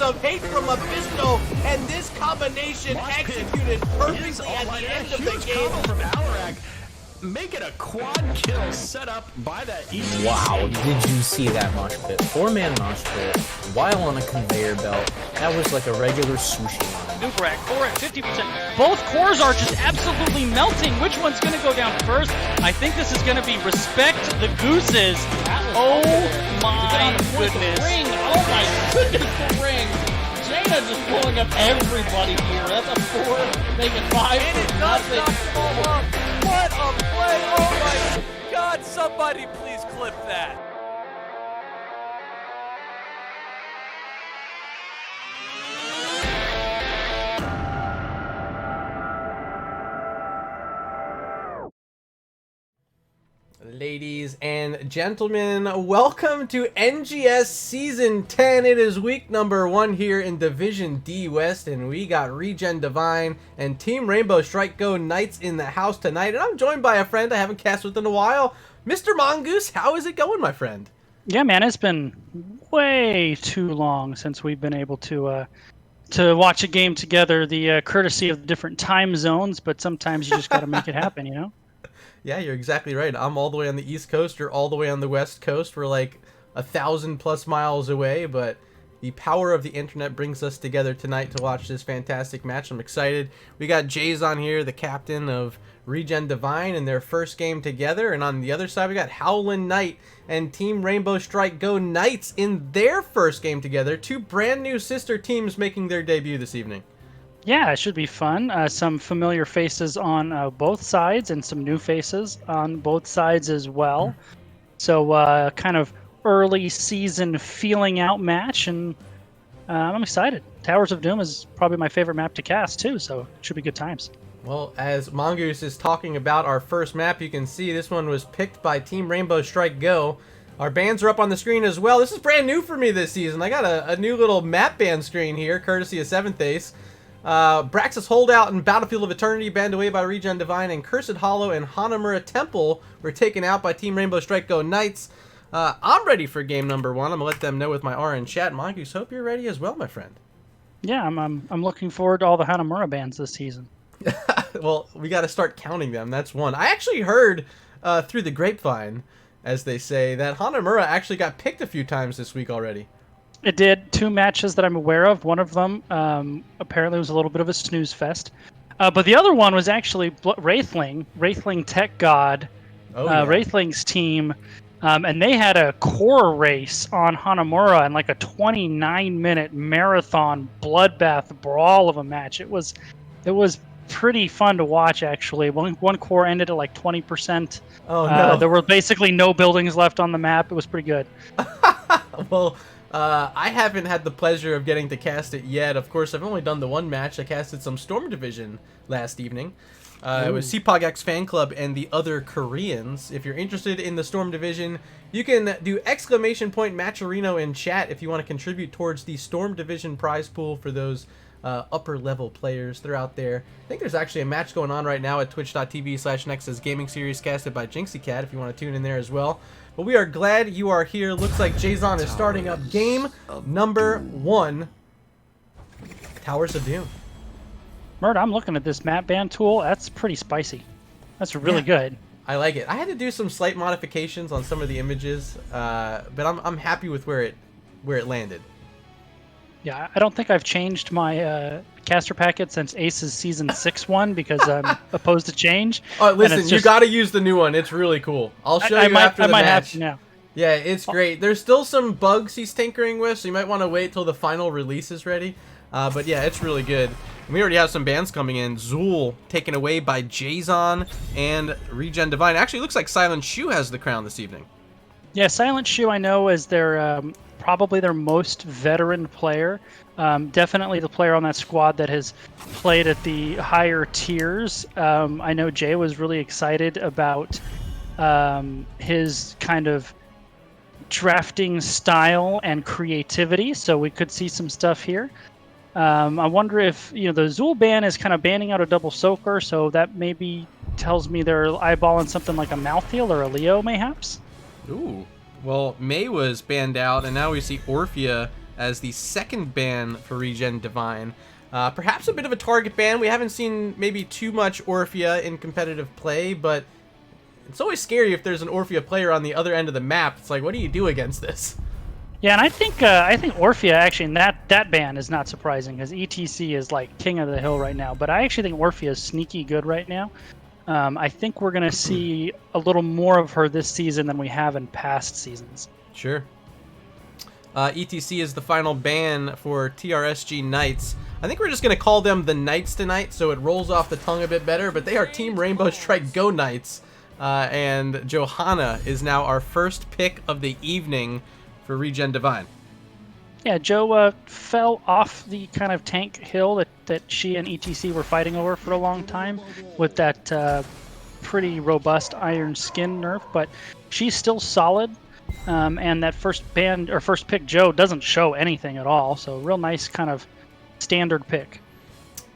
of hate from Mephisto, and this combination executed perfectly at the end of the game. From Alarak, make it a quad kill set up by that East. Wow, did you see that mosh pit? 4-man mosh pit while on a conveyor belt. That was like a regular sushi line. Nubrak, 4 at 50%. Both cores are just absolutely melting. Which one's going to go down first? I think this is going to be Respect the Gooses. Oh my goodness. Ring. Oh my goodness, the ring. Jaina just pulling up everybody here. That's a 4, make it 5 And it for does nothing. not fall up. What a play. Oh my God, somebody please clip that. Ladies and gentlemen, welcome to NGS Season 10. It is week number 1 here in Division D West, and we got ReGen Divine and Team Rainbow Strike Go Knights in the house tonight. And I'm joined by a friend I haven't cast with in a while, Mr. Mongoose. How is it going, my friend? Yeah, man, it's been way too long since we've been able to watch a game together. The courtesy of the different time zones, but sometimes you just got to make it happen, you know? Yeah, you're exactly right. I'm all the way on the East Coast. You're all the way on the West Coast. We're like 1,000+ miles away, but the power of the internet brings us together tonight to watch this fantastic match. I'm excited. We got Jays on here, the captain of ReGen Divine, in their first game together. And on the other side, we got Howlin' Knight and Team Rainbow Strike Go Knights in their first game together. 2 brand new sister teams making their debut this evening. Yeah, it should be fun. Some familiar faces on both sides and some new faces on both sides as well. So kind of early season feeling out match, and I'm excited. Towers of Doom is probably my favorite map to cast too, so it should be good times. Well, as Mongoose is talking about our first map, you can see this one was picked by Team Rainbow Strike Go. Our bands are up on the screen as well. This is brand new for me this season. I got a new little map band screen here, courtesy of 7th Ace. Braxis Holdout and Battlefield of Eternity banned away by ReGen Divine, and Cursed Hollow and Hanamura Temple were taken out by Team Rainbow Strike Go Knights. I'm ready for game number 1. I'm going to let them know with my R in chat. Mongoose, hope you're ready as well, my friend. Yeah, I'm looking forward to all the Hanamura bands this season. Well, we got to start counting them. That's one. I actually heard through the grapevine, as they say, that Hanamura actually got picked a few times this week already. It did. 2 matches that I'm aware of. One of them apparently was a little bit of a snooze fest. But the other one was actually Wraithling Tech God, Wraithling's team. And they had a core race on Hanamura and like a 29-minute marathon bloodbath brawl of a match. It was pretty fun to watch, actually. One core ended at like 20%. Oh, no. There were basically no buildings left on the map. It was pretty good. Well, I haven't had the pleasure of getting to cast it yet. Of course, I've only done the one match. I casted some Storm Division last evening. It was CPOGX Fan Club and the other Koreans. If you're interested in the Storm Division, you can do !Matcherino in chat if you want to contribute towards the Storm Division prize pool for those upper level players. They're out there. I think there's actually a match going on right now at twitch.tv/Nexus Gaming Series casted by JinxieCat if you want to tune in there as well. But we are glad you are here. Looks like Jason is starting up game number 1. Towers of Doom. Mert, I'm looking at this map band tool. That's pretty spicy. That's really good. I like it. I had to do some slight modifications on some of the images, but I'm happy with where it landed. Yeah, I don't think I've changed my caster packet since Ace's Season 6 one because I'm opposed to change. Oh, listen, you got to use the new one. It's really cool. I'll show you after the match. Have to now. Yeah, it's great. There's still some bugs he's tinkering with, so you might want to wait till the final release is ready. But yeah, it's really good. And we already have some bands coming in. Zool taken away by Jason and ReGen Divine. Actually, it looks like Silent Shoe has the crown this evening. Yeah, Silent Shoe I know is their probably their most veteran player. Definitely the player on that squad that has played at the higher tiers. I know Jay was really excited about his kind of drafting style and creativity, so we could see some stuff here. I wonder if, the Zool ban is kind of banning out a double soaker, so that maybe tells me they're eyeballing something like a Malthael or a Leo, mayhaps? Ooh. Well, May was banned out, and now we see Orphea as the second ban for ReGen Divine. Perhaps a bit of a target ban. We haven't seen maybe too much Orphea in competitive play, but it's always scary if there's an Orphea player on the other end of the map. It's like, what do you do against this? Yeah, and I think Orphea actually in that ban is not surprising because ETC is like king of the hill right now. But I actually think Orphea is sneaky good right now. I think we're gonna see a little more of her this season than we have in past seasons. Sure. ETC is the final ban for TRSG Knights. I think we're just gonna call them the Knights tonight, so it rolls off the tongue a bit better. But they are Team Rainbow Strike Go Knights, and Johanna is now our first pick of the evening for ReGen Divine. Yeah, Jo fell off the kind of tank hill that she and ETC were fighting over for a long time with that pretty robust iron skin nerf, but she's still solid. And that first pick Jo doesn't show anything at all, so real nice kind of standard pick.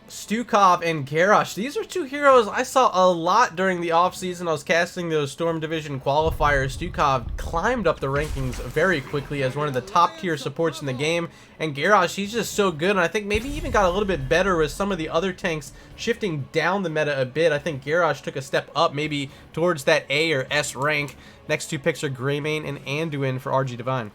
Stukov and Garrosh. These are two heroes I saw a lot during the offseason. I was casting those Storm Division qualifiers. Stukov climbed up the rankings very quickly as one of the top tier supports in the game. And Garrosh, he's just so good. And I think maybe even got a little bit better with some of the other tanks shifting down the meta a bit. I think Garrosh took a step up maybe towards that A or S rank. Next two picks are Greymane and Anduin for RG Divine.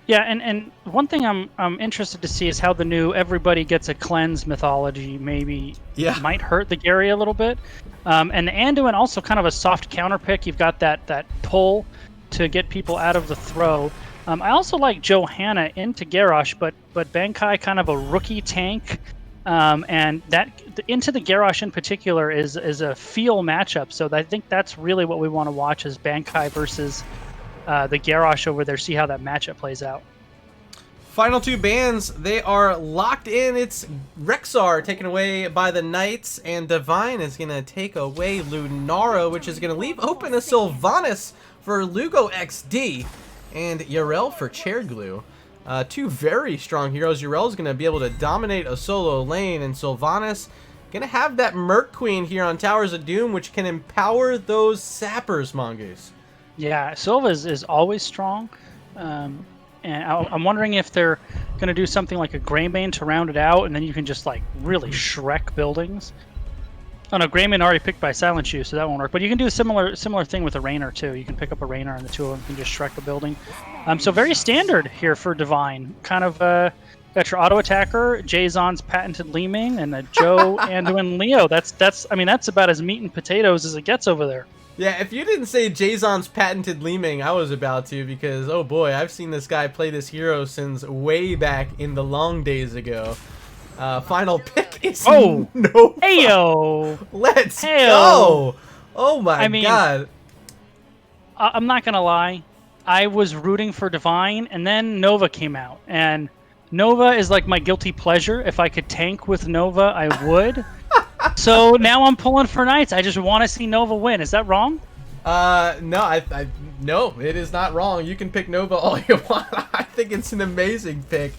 Yeah, and one thing I'm interested to see is how the new everybody gets a cleanse mythology might hurt the Gary a little bit. And the Anduin also kind of a soft counter pick. You've got that pull to get people out of the throw. I also like Johanna into Garrosh, but Bankai kind of a rookie tank. And that into the Garrosh in particular is a feel matchup. So I think that's really what we want to watch is Bankai versus the Garrosh over there, see how that matchup plays out. Final two bans, they are locked in. It's Rexar taken away by the Knights, and Divine is going to take away Lunara, which is going to leave open a Sylvanas for Lugo XD and Yarel for Chairglue. Two very strong heroes. Yarel is going to be able to dominate a solo lane, and Sylvanas going to have that Merc Queen here on Towers of Doom, which can empower those sappers, Mongoose. Yeah, Silva is always strong, and I'm wondering if they're going to do something like a Greymane to round it out, and then you can just like really Shrek buildings. Oh no, Greymane already picked by Silent Shoe, so that won't work. But you can do a similar thing with a Raynor too. You can pick up a Raynor, and the two of them can just Shrek a building. So very standard here for Divine. Kind of got your auto attacker, Jazon's patented Leeming, and a Jo Anduin Leo. That's about as meat and potatoes as it gets over there. Yeah, if you didn't say Jazon's patented Leeming, I was about to, because, oh boy, I've seen this guy play this hero since way back in the long days ago. Final pick is Nova. Heyo! Let's go! Oh my god. I'm not going to lie. I was rooting for Divine, and then Nova came out. And Nova is like my guilty pleasure. If I could tank with Nova, I would. So now I'm pulling for Knights. I just want to see Nova win. Is that wrong? No, no, it is not wrong. You can pick Nova all you want. I think it's an amazing pick.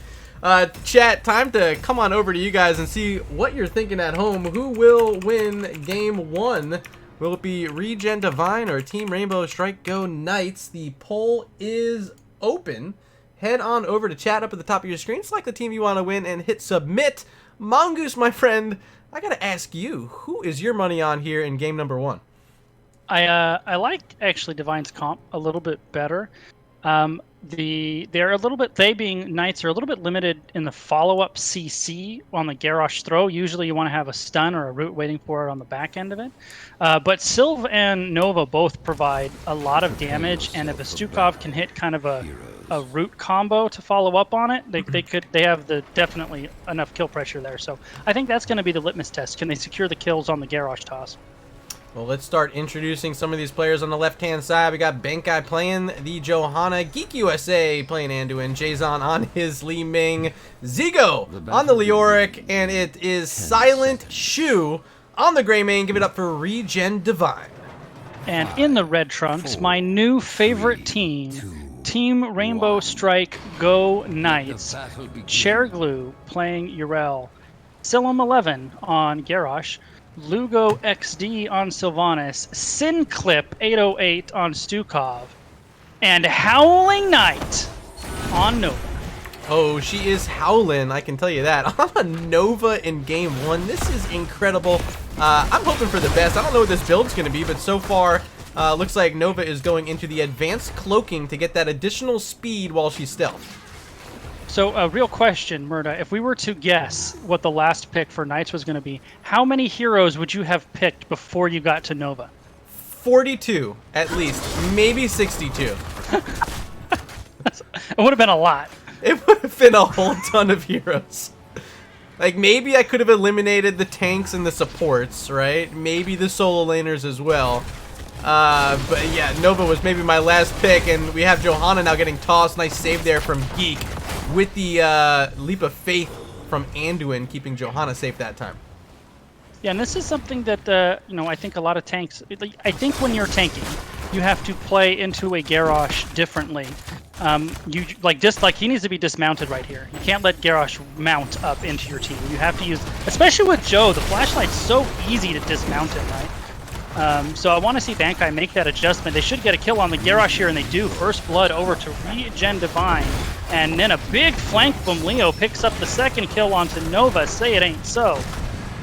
Chat, time to come on over to you guys and see what you're thinking at home. Who will win game one? Will it be ReGen Divine or Team Rainbow Strike Go Knights? The poll is open. Head on over to chat up at the top of your screen. Select the team you want to win and hit submit. Mongoose, my friend, I gotta ask you, who is your money on here in game number one? I like actually Divine's comp a little bit better. They being Knights are a little bit limited in the follow-up CC on the Garrosh throw. Usually you want to have a stun or a root waiting for it on the back end of it. But Sylv and Nova both provide a lot of damage, and if a Stukov can hit kind of a root combo to follow up on it, they have definitely enough kill pressure there. So I think that's going to be the litmus test. Can they secure the kills on the Garrosh toss? Well, let's start introducing some of these players on the left-hand side. We got Bankai playing the Johanna, Geek USA playing Anduin, Jazon on his Li Ming, Zigo on the Leoric, and it is Silent Shoe on the Greymane. Give it up for ReGen Divine. And in the red trunks, my new favorite team, Team Rainbow Strike Go Knights, Chairglue playing Yarel, Silum 11 on Garrosh, Lugo XD on Sylvanas, Sinclip 808 on Stukov, and Howling Knight on Nova. Oh, she is howling, I can tell you that. On a Nova in game 1, this is incredible. I'm hoping for the best. I don't know what this build's going to be, but so far, looks like Nova is going into the advanced cloaking to get that additional speed while she's stealth. So, a real question, Murda. If we were to guess what the last pick for Knights was going to be, how many heroes would you have picked before you got to Nova? 42, at least. Maybe 62. It would have been a lot. It would have been a whole ton of heroes. Like, maybe I could have eliminated the tanks and the supports, right? Maybe the solo laners as well. But yeah, Nova was maybe my last pick, and we have Johanna now getting tossed. Nice save there from Geek with the leap of faith from Anduin, keeping Johanna safe that time. Yeah, and this is something that, you know, I think a lot of tanks... I think when you're tanking, you have to play into a Garrosh differently. He needs to be dismounted right here. You can't let Garrosh mount up into your team. You have to use... Especially with Joe, the flashlight's so easy to dismount him, right? So I want to see Bankai make that adjustment. They should get a kill on the Garrosh here, and they do. First blood over to ReGen Divine. And then a big flank from Leo picks up the second kill onto Nova. Say it ain't so.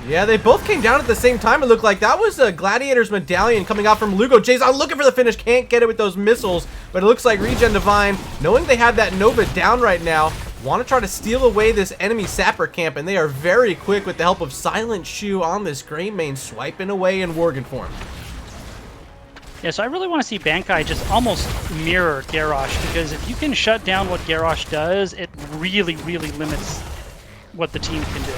Yeah, they both came down at the same time, it looked like. That was a Gladiator's Medallion coming out from Lugo. Jay's out looking for the finish, can't get it with those missiles, but it looks like ReGen Divine, knowing they have that Nova down right now, want to try to steal away this enemy sapper camp, and they are very quick with the help of Silent Shoe on this Grey Mane, swiping away in Worgen form. Yeah, so I really want to see Bankai just almost mirror Garrosh, because if you can shut down what Garrosh does, it really, really limits what the team can do.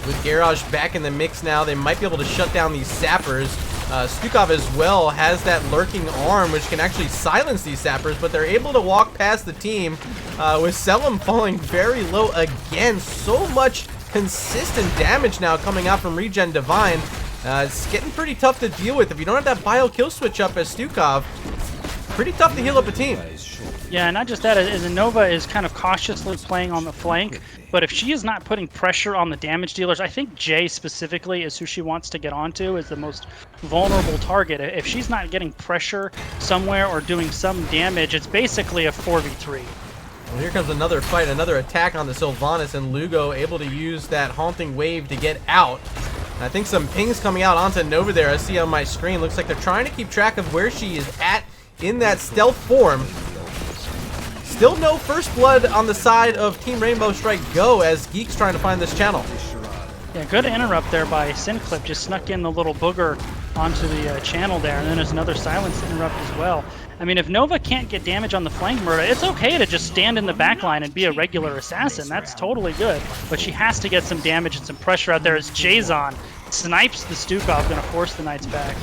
With Garrosh back in the mix now, they might be able to shut down these sappers. Stukov as well has that lurking arm, which can actually silence these sappers, but they're able to walk past the team, with Selim falling very low again. So much consistent damage now coming out from ReGen Divine. It's getting pretty tough to deal with. If you don't have that bio kill switch up as Stukov, pretty tough to heal up a team. Yeah, not just that, as Nova is kind of cautiously playing on the flank, but if she is not putting pressure on the damage dealers, I think Jay specifically is who she wants to get onto, is the most vulnerable target. If she's not getting pressure somewhere or doing some damage, it's basically a 4v3. Well, here comes another fight, another attack on the Sylvanas, and Lugo able to use that haunting wave to get out. I think some pings coming out onto Nova there, I see on my screen. Looks like they're trying to keep track of where she is at in that stealth form. Still no first blood on the side of Team Rainbow Strike Go as Geek's trying to find this channel. Yeah, good interrupt there by Synclip. Just snuck in the little booger onto the channel there, and then there's another silence interrupt as well. I mean, if Nova can't get damage on the flank murder, it's okay to just stand in the backline and be a regular assassin. That's totally good. But she has to get some damage and some pressure out there as Jason snipes the Stukov, going to force the Knights back.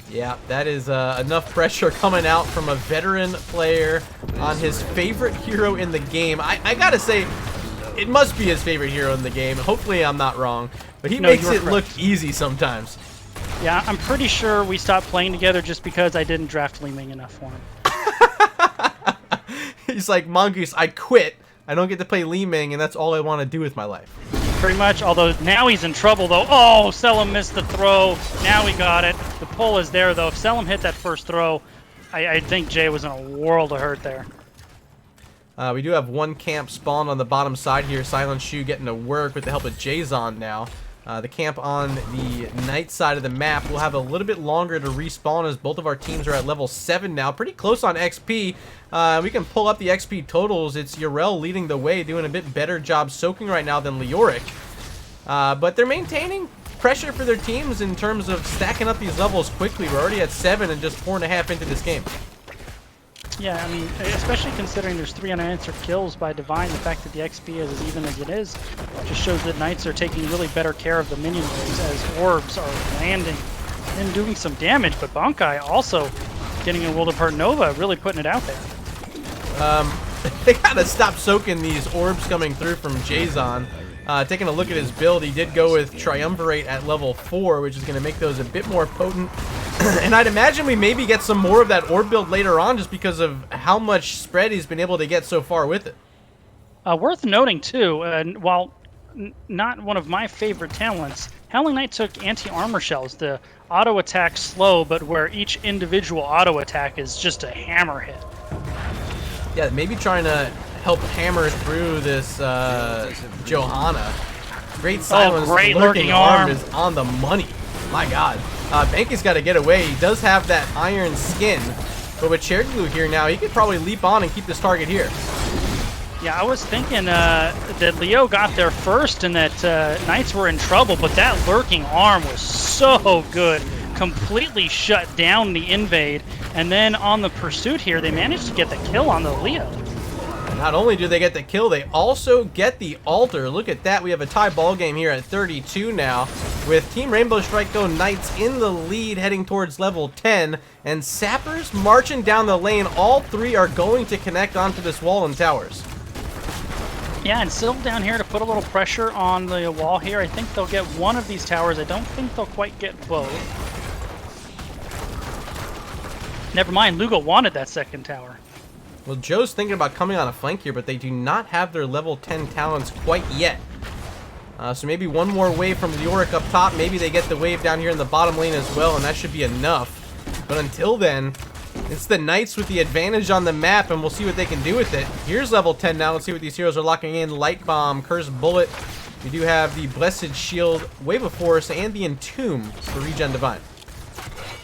Yeah, that is enough pressure coming out from a veteran player on his favorite hero in the game. I gotta say, it must be his favorite hero in the game. Hopefully I'm not wrong, but he makes it look easy sometimes. Yeah, I'm pretty sure we stopped playing together just because I didn't draft Li Ming enough for him. He's like, Mongoose, I quit. I don't get to play Li Ming, and that's all I want to do with my life. Pretty much, although now he's in trouble, though. Oh, Selim missed the throw. Now we got it. The pull is there, though. If Selim hit that first throw, I think Jay was in a world of hurt there. We do have one camp spawned on the bottom side here. Silent Shoe getting to work with the help of Jason now. The camp on the night side of the map will have a little bit longer to respawn as both of our teams are at level 7 now. Pretty close on XP. We can pull up the XP totals. It's Yrel leading the way, doing a bit better job soaking right now than Leoric. But they're maintaining pressure for their teams in terms of stacking up these levels quickly. We're already at 7 and just 4.5 into this game. Yeah, I mean, especially considering there's 3 unanswered kills by Divine, the fact that the XP is as even as it is just shows that Knights are taking really better care of the minion waves as orbs are landing and doing some damage, but Bankai also getting a world of hurt. Nova really putting it out there. They gotta stop soaking these orbs coming through from Jason. Taking a look at his build, he did go with Triumvirate at level 4, which is going to make those a bit more potent. And I'd imagine we maybe get some more of that orb build later on just because of how much spread he's been able to get so far with it. Worth noting, too, while not one of my favorite talents, Howling Knight took anti-armor shells, the auto attack slow, but where each individual auto attack is just a hammer hit. Yeah, maybe trying to help hammer through this Johanna. Great silence. Great lurking lurking arm. is on the money. My God. Banky's got to get away. He does have that iron skin. But with Chair Glue here now, he could probably leap on and keep this target here. Yeah, I was thinking that Leo got there first and that Knights were in trouble, but that lurking arm was so good. Completely shut down the invade. And then on the pursuit here, they managed to get the kill on the Leo. Not only do they get the kill, they also get the altar. Look at that. We have a tie ball game here at 32 now, with Team Rainbow Strike Go Knights in the lead heading towards level 10, and Sappers marching down the lane. All three are going to connect onto this wall and towers. Yeah, and Sylv down here to put a little pressure on the wall here. I think they'll get one of these towers. I don't think they'll quite get both. Never mind, Lugo wanted that second tower. Well, Joe's thinking about coming on a flank here, but they do not have their level 10 talents quite yet. So maybe one more wave from Leoric up top. Maybe they get the wave down here in the bottom lane as well, and that should be enough. But until then, it's the Knights with the advantage on the map, and we'll see what they can do with it. Here's level 10 now. Let's see what these heroes are locking in. Light Bomb, Cursed Bullet. We do have the Blessed Shield, Wave of Force, and the Entomb for ReGen Divine.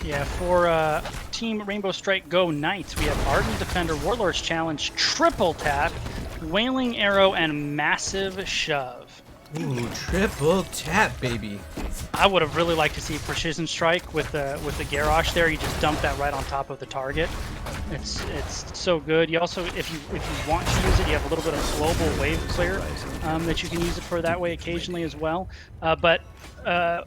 Yeah, for Team Rainbow Strike Go Knights, we have Ardent Defender, Warlord's Challenge, Triple Tap, Wailing Arrow, and Massive Shove. Ooh, triple tap, baby. I would have really liked to see Precision Strike with the Garrosh there. You just dump that right on top of the target. It's so good. You also, if you want to use it, you have a little bit of global wave clear that you can use it for that way occasionally as well. But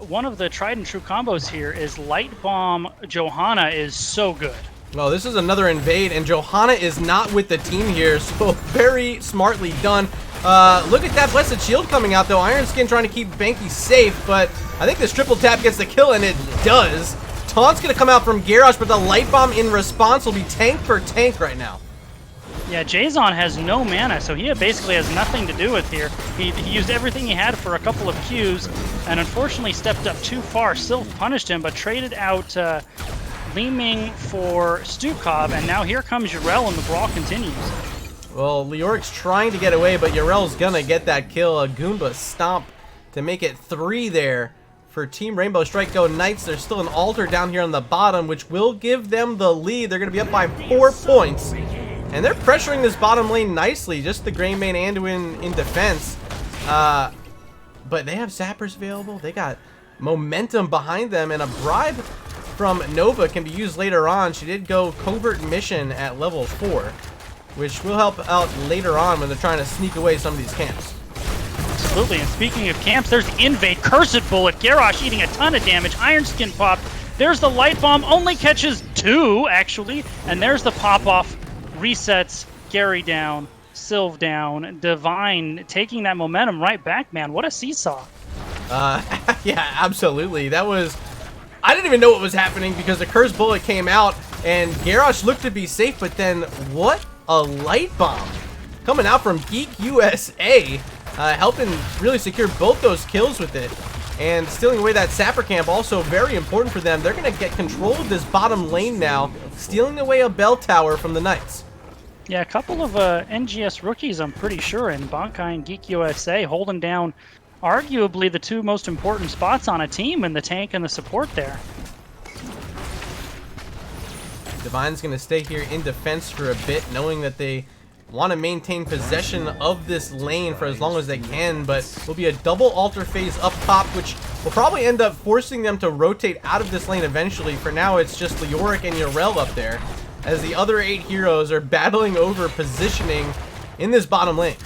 one of the tried and true combos here is Light Bomb Johanna is so good. Well, this is another invade, and Johanna is not with the team here, so very smartly done. Look at that Blessed Shield coming out, though. Iron Skin trying to keep Banky safe, but I think this triple tap gets the kill, and it does. Taunt's going to come out from Garrosh, but the Light Bomb in response will be tank for tank right now. Yeah, Jason has no mana, so he basically has nothing to do with here. He used everything he had for a couple of Qs, and unfortunately stepped up too far. Sylv punished him, but traded out Li-Ming for Stukov, and now here comes Yrel, and the brawl continues. Well, Leoric's trying to get away, but Yrel's gonna get that kill. A Goomba stomp to make it 3 there for Team Rainbow Strike Go Knights. There's still an altar down here on the bottom, which will give them the lead. They're gonna be up by 4 points, and they're pressuring this bottom lane nicely. Just the Greymane Anduin in defense, but they have Sappers available. They got momentum behind them, and a bribe from Nova can be used later on. She did go Covert Mission at level 4. Which will help out later on when they're trying to sneak away some of these camps. Absolutely, and speaking of camps, there's the Invade, Cursed Bullet, Garrosh eating a ton of damage, Iron Skin pop. There's the Light Bomb, only catches 2, actually. And there's the pop-off, resets, Gary down, Sylv down, Divine taking that momentum right back, man. What a seesaw. Yeah, absolutely. That was... I didn't even know what was happening because the Cursed Bullet came out and Garrosh looked to be safe, but then what? A Light Bomb coming out from Geek USA, helping really secure both those kills with it, and stealing away that Sapper camp. Also very important for them. They're going to get control of this bottom lane now, stealing away a bell tower from the Knights. Yeah, a couple of NGS rookies, I'm pretty sure, in Bankai and Geek USA, holding down arguably the 2 most important spots on a team in the tank and the support there. Divine's going to stay here in defense for a bit, knowing that they want to maintain possession of this lane for as long as they can, but will be a double altar phase up top, which will probably end up forcing them to rotate out of this lane eventually. For now, it's just Leoric and Yrel up there, as the other 8 heroes are battling over positioning in this bottom lane.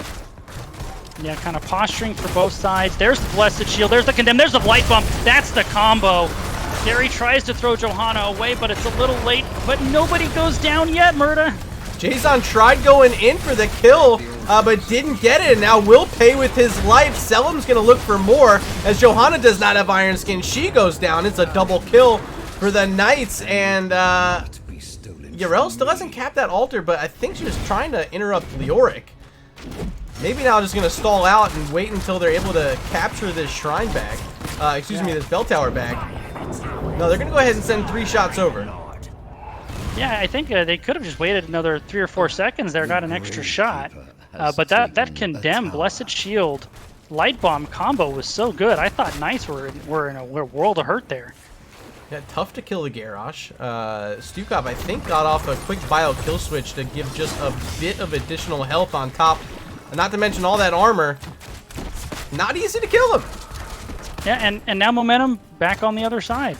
Yeah, kind of posturing for both sides. There's the Blessed Shield, there's the Condemn, there's the Light Bump. That's the combo. Gary tries to throw Johanna away, but it's a little late. But nobody goes down yet, Murda. Jason tried going in for the kill, but didn't get it, and now will pay with his life. Selim's going to look for more, as Johanna does not have Iron Skin. She goes down. It's a double kill for the Knights, and Yrel still hasn't capped that altar, but I think she was trying to interrupt Leoric. Maybe now just going to stall out and wait until they're able to capture this shrine back. This bell tower back. No, they're going to go ahead and send 3 shots over. Yeah, I think they could have just waited another 3 or 4 seconds there, got an extra shot. But that Condemn, Blessed Shield, Light Bomb combo was so good. I thought Knights were in a world of hurt there. Yeah, tough to kill the Garrosh. Stukov, I think, got off a quick bio kill switch to give just a bit of additional health on top. Not to mention all that armor. Not easy to kill him. Yeah, and now Momentum back on the other side.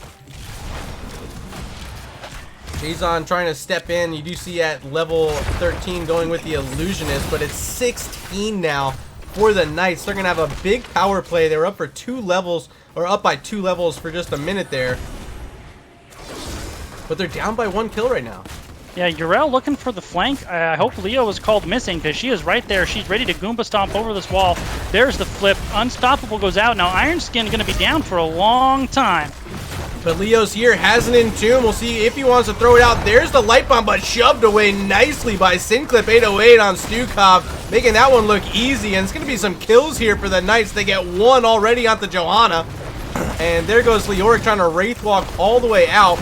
Jason trying to step in. You do see at level 13 going with the Illusionist, but it's 16 now for the Knights. They're going to have a big power play. They were up for 2 levels, or up by 2 levels for just a minute there. But they're down by 1 kill right now. Yeah, Urel looking for the flank. I hope Leo was called missing because she is right there. She's ready to Goomba Stomp over this wall. There's the flip. Unstoppable goes out. Now Iron Skin going to be down for a long time. But Leo's here, has an Entomb. We'll see if he wants to throw it out. There's the Light Bomb, but shoved away nicely by Sinclip. 808 on Stukov, making that one look easy. And it's going to be some kills here for the Knights. They get 1 already onto Johanna. And there goes Leoric trying to Wraithwalk all the way out.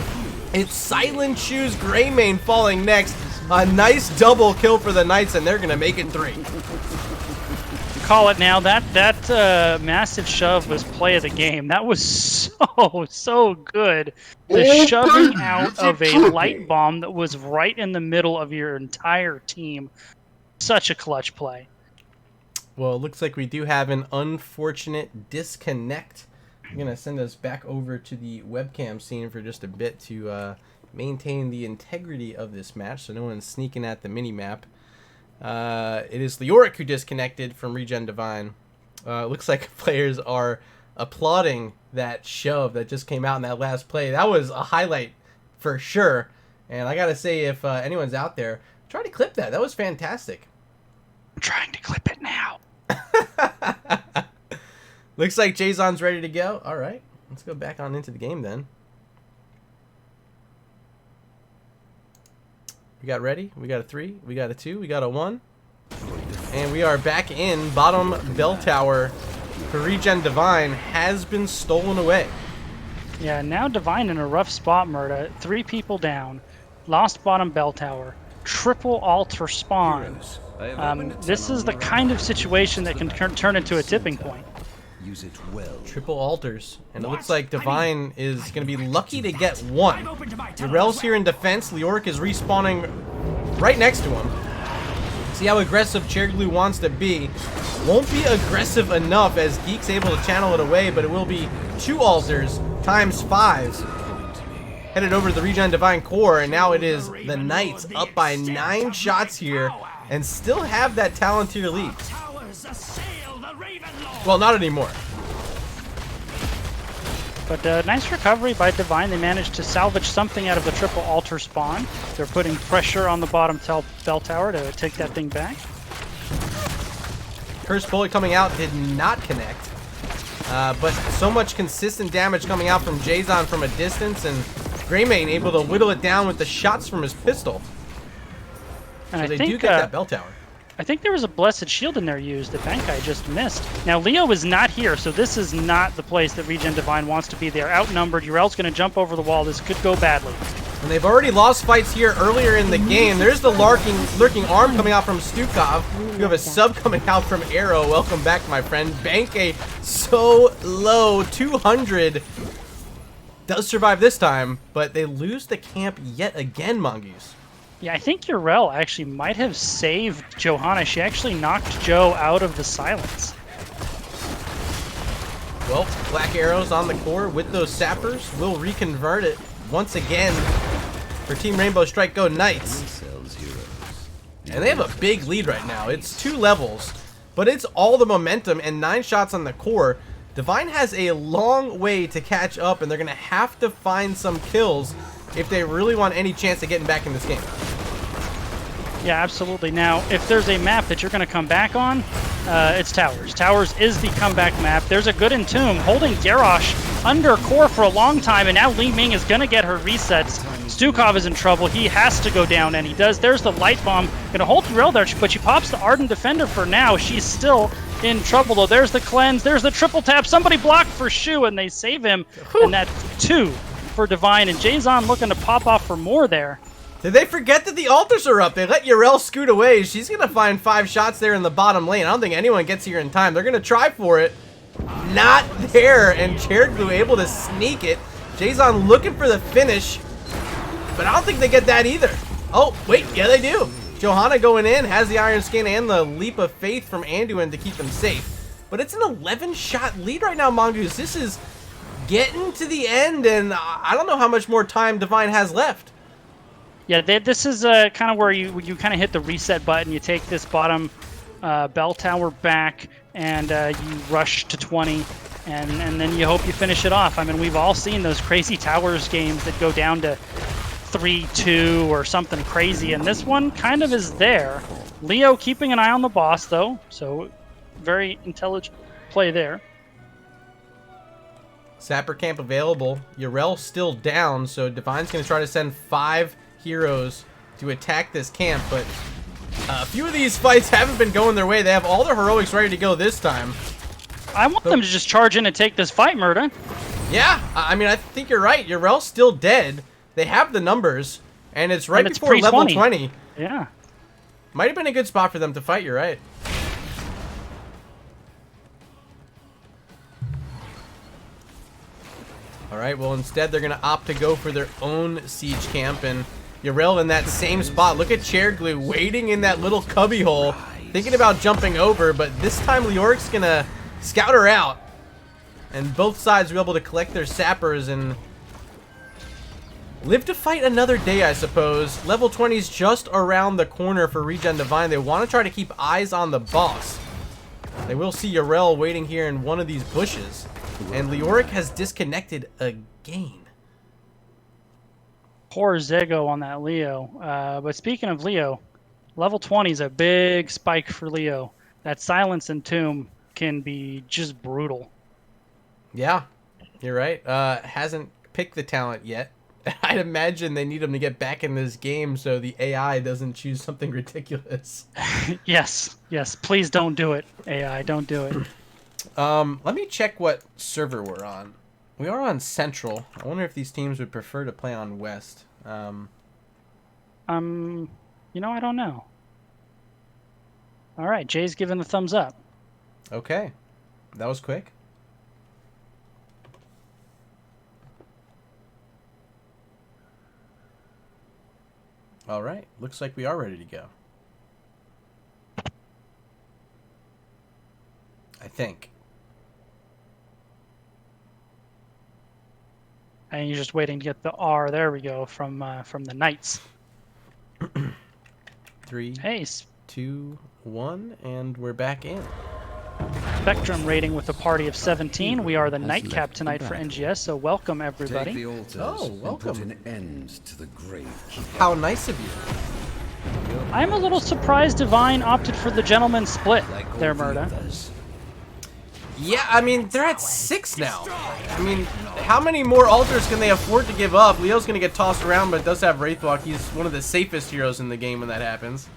It's Silent Shoes Greymane falling next. A nice double kill for the Knights, and they're going to make it 3. Call it now. That massive shove was play of the game. That was so good. The shoving out of a light bomb that was right in the middle of your entire team. Such a clutch play. Well, it looks like we do have an unfortunate disconnect. I'm going to send us back over to the webcam scene for just a bit to maintain the integrity of this match so no one's sneaking at the mini-map. It is Leoric who disconnected from ReGen Divine. Looks like players are applauding that shove that just came out in that last play. That was a highlight for sure. And I got to say, if anyone's out there, try to clip that. That was fantastic. I'm trying to clip it now. Looks like Jason's ready to go. All right, let's go back on into the game then. We got ready. We got a 3. We got a 2. We got a 1. And we are back in. Bottom bell tower for ReGen Divine has been stolen away. Yeah, now Divine in a rough spot, Murda. 3 people down. Lost bottom bell tower. Triple altar spawn. This is the kind of situation that can turn into a tipping point. Use it well. Triple altars, and it looks like Divine is going to be lucky to get 1. Urel's here in defense. Leoric is respawning right next to him. See how aggressive Chair Glue wants to be. Won't be aggressive enough as Geek's able to channel it away, but it will be 2 altars times 5. Headed over to the ReGen Divine core, and now it is the Knights up by 9 shots here and still have that Talontier lead. Well, not anymore. But nice recovery by Divine. They managed to salvage something out of the triple altar spawn. They're putting pressure on the bottom bell tower to take that thing back. First bullet coming out did not connect. But so much consistent damage coming out from Jason from a distance, and Greymane able to whittle it down with the shots from his pistol. And so I they think, do get that bell tower. I think there was a Blessed Shield in there used that Bankai just missed. Now, Leo is not here, so this is not the place that ReGen Divine wants to be. They're outnumbered. Urel's going to jump over the wall. This could go badly. And they've already lost fights here earlier in the game. There's the lurking arm coming out from Stukov. You have a sub coming out from Arrow. Welcome back, my friend. Bankai so low, 200. Does survive this time, but they lose the camp yet again, Mongoose. Yeah, I think Urel actually might have saved Johanna. She actually knocked Joe out of the silence. Well, Black Arrows on the core with those sappers will reconvert it once again for Team Rainbow Strike Go Knights. And they have a big lead right now. It's 2 levels, but it's all the momentum and 9 shots on the core. Divine has a long way to catch up, and they're going to have to find some kills if they really want any chance of getting back in this game. Yeah, absolutely. Now, if there's a map that you're going to come back on, it's Towers. Towers is the comeback map. There's a good Entomb holding Garrosh under core for a long time, and now Li Ming is going to get her resets. Stukov is in trouble. He has to go down, and he does. There's the Light Bomb. Going to hold Urel there, but she pops the Ardent Defender for now. She's still in trouble, though. There's the cleanse. There's the triple tap. Somebody blocked for Shu, and they save him. And that's 2 for Divine. And Jason looking to pop off for more there. Did they forget that the altars are up? They let Yrel scoot away. She's going to find 5 shots there in the bottom lane. I don't think anyone gets here in time. They're going to try for it. Not there, and Cherglue able to sneak it. Jason looking for the finish, but I don't think they get that either. Oh, wait, yeah, they do. Johanna going in, has the Iron Skin and the Leap of Faith from Anduin to keep them safe. But it's an 11-shot lead right now, Mongoose. This is getting to the end, and I don't know how much more time Divine has left. Yeah, this is kind of where you kind of hit the reset button. You take this bottom bell tower back, and you rush to 20, and then you hope you finish it off. I mean, we've all seen those crazy towers games that go down to 3-2 or something crazy, and this one kind of is there. Leo keeping an eye on the boss, though, so very intelligent play there. Sapper camp available. Yrel still down, so Divine's going to try to send 5 heroes to attack this camp, but a few of these fights haven't been going their way. They have all their heroics ready to go this time. I want them to just charge in and take this fight, Murda. Yeah, I mean, I think you're right. Yrel's still dead. They have the numbers, and it's right before level 20. Yeah. Might have been a good spot for them to fight, you're right. Alright, well instead they're going to opt to go for their own siege camp, and Yrel in that same spot. Look at Cherglue waiting in that little cubby hole, thinking about jumping over, but this time Leoric's going to scout her out. And both sides will be able to collect their sappers and live to fight another day, I suppose. Level 20 is just around the corner for ReGen Divine. They want to try to keep eyes on the boss. They will see Yrel waiting here in one of these bushes. And Leoric has disconnected again. Poor Zego on that Leo. But speaking of Leo, level 20 is a big spike for Leo. That Silence and Tomb can be just brutal. Yeah, you're right. Hasn't picked the talent yet. I'd imagine they need him to get back in this game so the AI doesn't choose something ridiculous. Yes, please don't do it, AI, don't do it. Let me check what server we're on. We are on Central. I wonder if these teams would prefer to play on West. You know, I don't know. All right, Jay's giving the thumbs up. Okay, that was quick. All right, looks like we are ready to go. I think. And you're just waiting to get the R. There we go from the Knights. 3, Hey, 2, 1, and we're back in. Spectrum rating with a party of 17. We are the nightcap tonight for NGS, so welcome everybody. Take the altars welcome. and put an end to the grave. How nice of you. I'm a little surprised Divine opted for the gentleman split Like all there, the Murda. others. Yeah, I mean, they're at 6 now. I mean, how many more altars can they afford to give up? Leo's going to get tossed around, but does have Wraithwalk. He's one of the safest heroes in the game when that happens.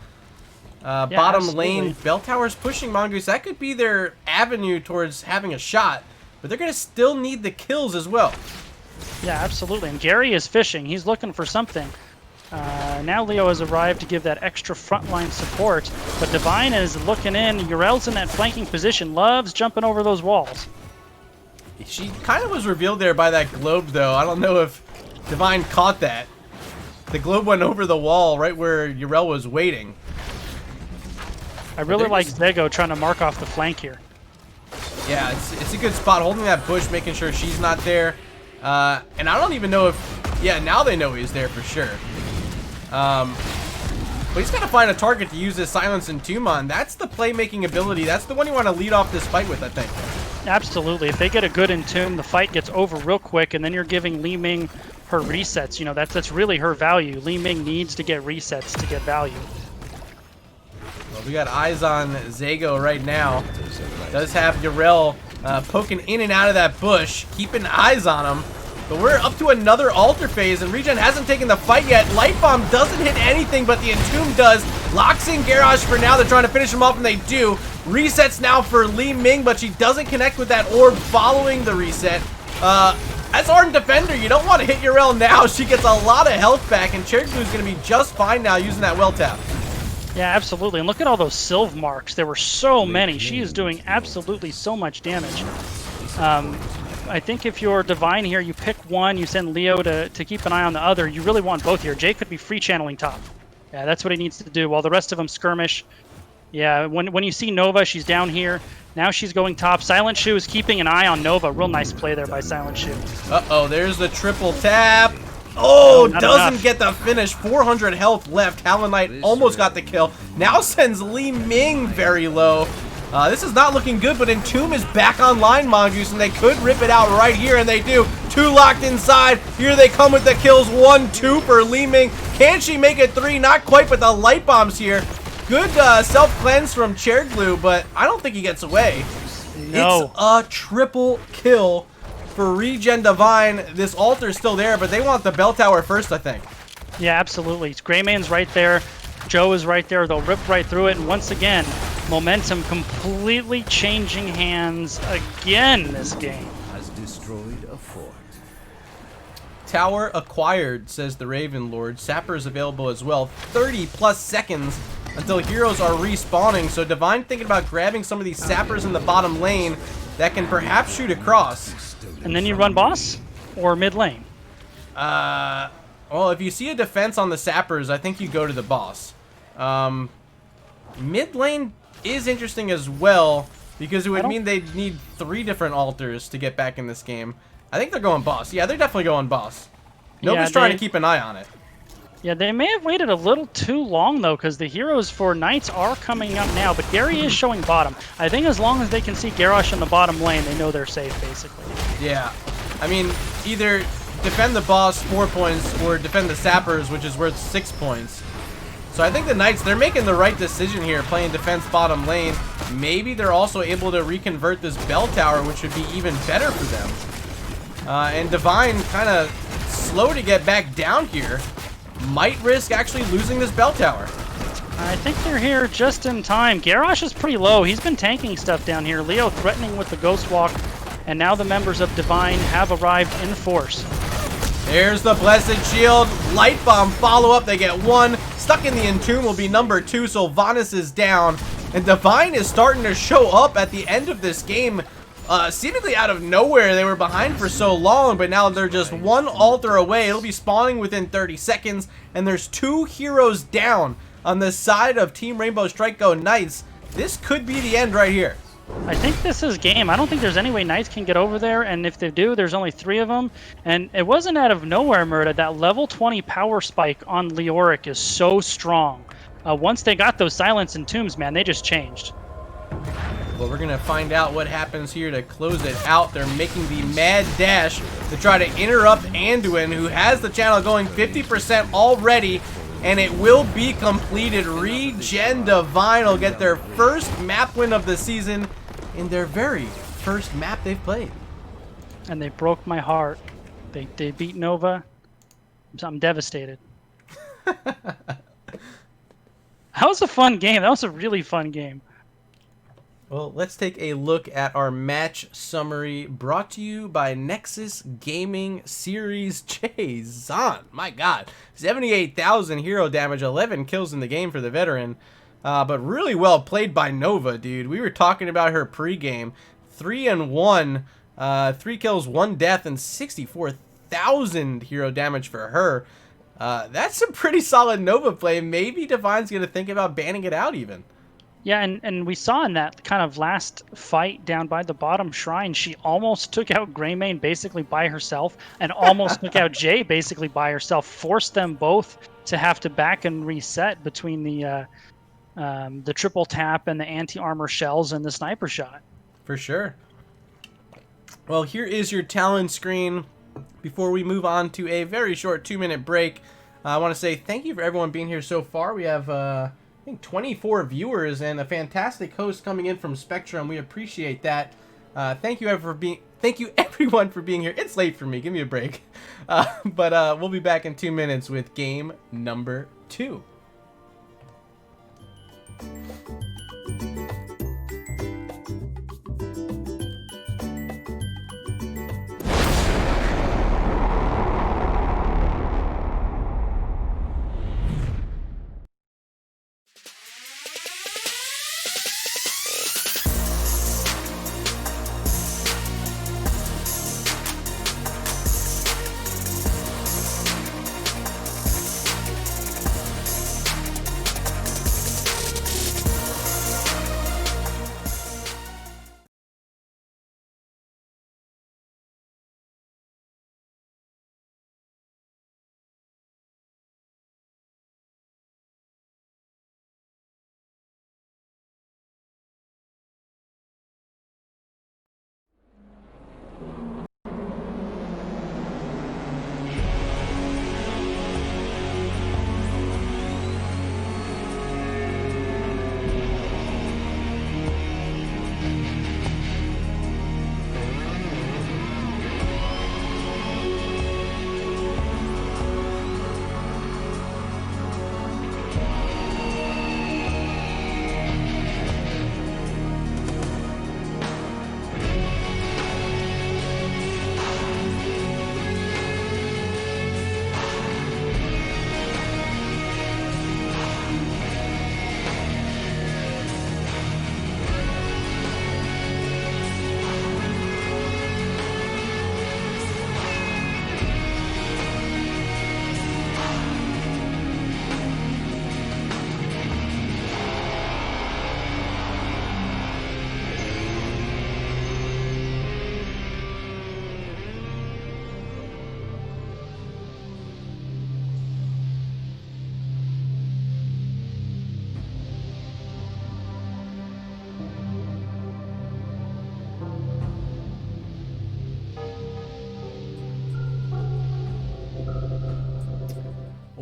Bottom absolutely. lane, Bell Tower's pushing Mongoose. That could be their avenue towards having a shot, but they're going to still need the kills as well. Yeah, absolutely. And Gary is fishing. He's looking for something. Now Leo has arrived to give that extra frontline support, but Divine is looking in. Yrel's in that flanking position, loves jumping over those walls. She kind of was revealed there by that globe, though. I don't know if Divine caught that. The globe went over the wall right where Yrel was waiting. I really like Zego trying to mark off the flank here. Yeah, it's a good spot, holding that bush, making sure she's not there. And I don't even know if... Yeah, now they know he's there for sure. But he's got to find a target to use this Silence and Tomb on. That's the playmaking ability. That's the one you want to lead off this fight with, I think. Absolutely. If they get a good Entomb, the fight gets over real quick, and then you're giving Li Ming her resets. You know, that's really her value. Li Ming needs to get resets to get value. Well, we got eyes on Zego right now. Does have Yrel poking in and out of that bush, keeping eyes on him. But we're up to another altar phase, and ReGen hasn't taken the fight yet. Light Bomb doesn't hit anything, but the Entomb does. Locks in Garage for now. They're trying to finish him off, and they do. Resets now for Li Ming, but she doesn't connect with that orb following the reset. As Ardent Defender, you don't want to hit Uriel now. She gets a lot of health back, and Cherryglue is going to be just fine now using that well tap. Yeah, absolutely. And look at all those Sylve marks. There were so many. She is doing absolutely so much damage. I think if you're Divine here, you pick one, you send Leo to keep an eye on the other. You really want both here. Jay could be free channeling top. Yeah, that's what he needs to do, while the rest of them skirmish. Yeah, when you see Nova, she's down here. Now she's going top. Silent Shoe is keeping an eye on Nova. Real nice play there by Silent Shoe. Uh-oh, there's the triple tap. Oh, not doesn't enough. get the finish. 400 health left. Talon Knight almost got the kill. Now sends Li Ming very low. This is not looking good, but Entomb is back online, Mongoose, and they could rip it out right here, and they do. 2 locked inside. Here they come with the kills. 1, 2 for Li Ming. Can she make it 3? Not quite, but the light bombs here. Good self-cleanse from Cherryglue, but I don't think he gets away. No. It's a triple kill for ReGen Divine. This altar's still there, but they want the bell tower first, I think. Yeah, absolutely. Greyman's right there. Joe is right there. They'll rip right through it. And once again, momentum completely changing hands again this game. Has destroyed a fort. Tower acquired, says the Raven Lord. Sapper is available as well. 30+ seconds until heroes are respawning. So Divine thinking about grabbing some of these sappers in the bottom lane that can perhaps shoot across. And then you run boss or mid lane. Well, if you see a defense on the sappers, I think you go to the boss. Mid lane is interesting as well, because it would mean they'd need 3 different altars to get back in this game. I think they're going boss. Yeah, they're definitely going boss. Nobody's trying to keep an eye on it. Yeah, they may have waited a little too long, though, because the heroes for Knights are coming up now, but Gary is showing bottom. I think as long as they can see Garrosh in the bottom lane, they know they're safe, basically. Yeah. I mean, either defend the boss 4 points or defend the sappers, which is worth 6 points. So I think the Knights, they're making the right decision here, playing defense bottom lane. Maybe they're also able to reconvert this bell tower, which would be even better for them. And Divine kind of slow to get back down here. Might risk actually losing this bell tower. I think they're here just in time. Garrosh is pretty low. He's been tanking stuff down here. Leo threatening with the Ghost Walk. And now the members of Divine have arrived in force. There's the Blessed Shield. Light Bomb follow-up. They get 1. Stuck in the Entomb will be number 2. Sylvanas is down. And Divine is starting to show up at the end of this game. Seemingly out of nowhere. They were behind for so long, but now they're just 1 altar away. It'll be spawning within 30 seconds, and there's 2 heroes down on the side of Team Rainbow Strike Go Knights. This could be the end right here. I think this is game. I don't think there's any way Knights can get over there, and if they do, there's only 3 of them. And it wasn't out of nowhere, Murda. That level 20 power spike on Leoric is so strong. Once they got those Silence and Tombs, man, they just changed. Well, we're going to find out what happens here to close it out. They're making the mad dash to try to interrupt Anduin, who has the channel going 50% already, and it will be completed. ReGen Divine will get their first map win of the season in their very first map they've played. And they broke my heart. They beat Nova. I'm devastated. That was a fun game. That was a really fun game. Well, let's take a look at our match summary brought to you by Nexus Gaming Series J. Zon. My God, 78,000 hero damage, 11 kills in the game for the veteran. But really well played by Nova, dude. We were talking about her pregame. 3-1, 3 kills, 1 death, and 64,000 hero damage for her. That's a pretty solid Nova play. Maybe Divine's going to think about banning it out even. Yeah, and we saw in that kind of last fight down by the bottom shrine, she almost took out Greymane basically by herself and almost took out Jay basically by herself, forced them both to have to back and reset between the triple tap and the anti-armor shells and the sniper shot. For sure. Well, here is your talent screen. Before we move on to a very short 2-minute break, I want to say thank you for everyone being here so far. We have... I think 24 viewers and a fantastic host coming in from Spectrum. We appreciate that. Thank you everyone for being here. It's late for me. Give me a break. But we'll be back in 2 minutes with game number 2.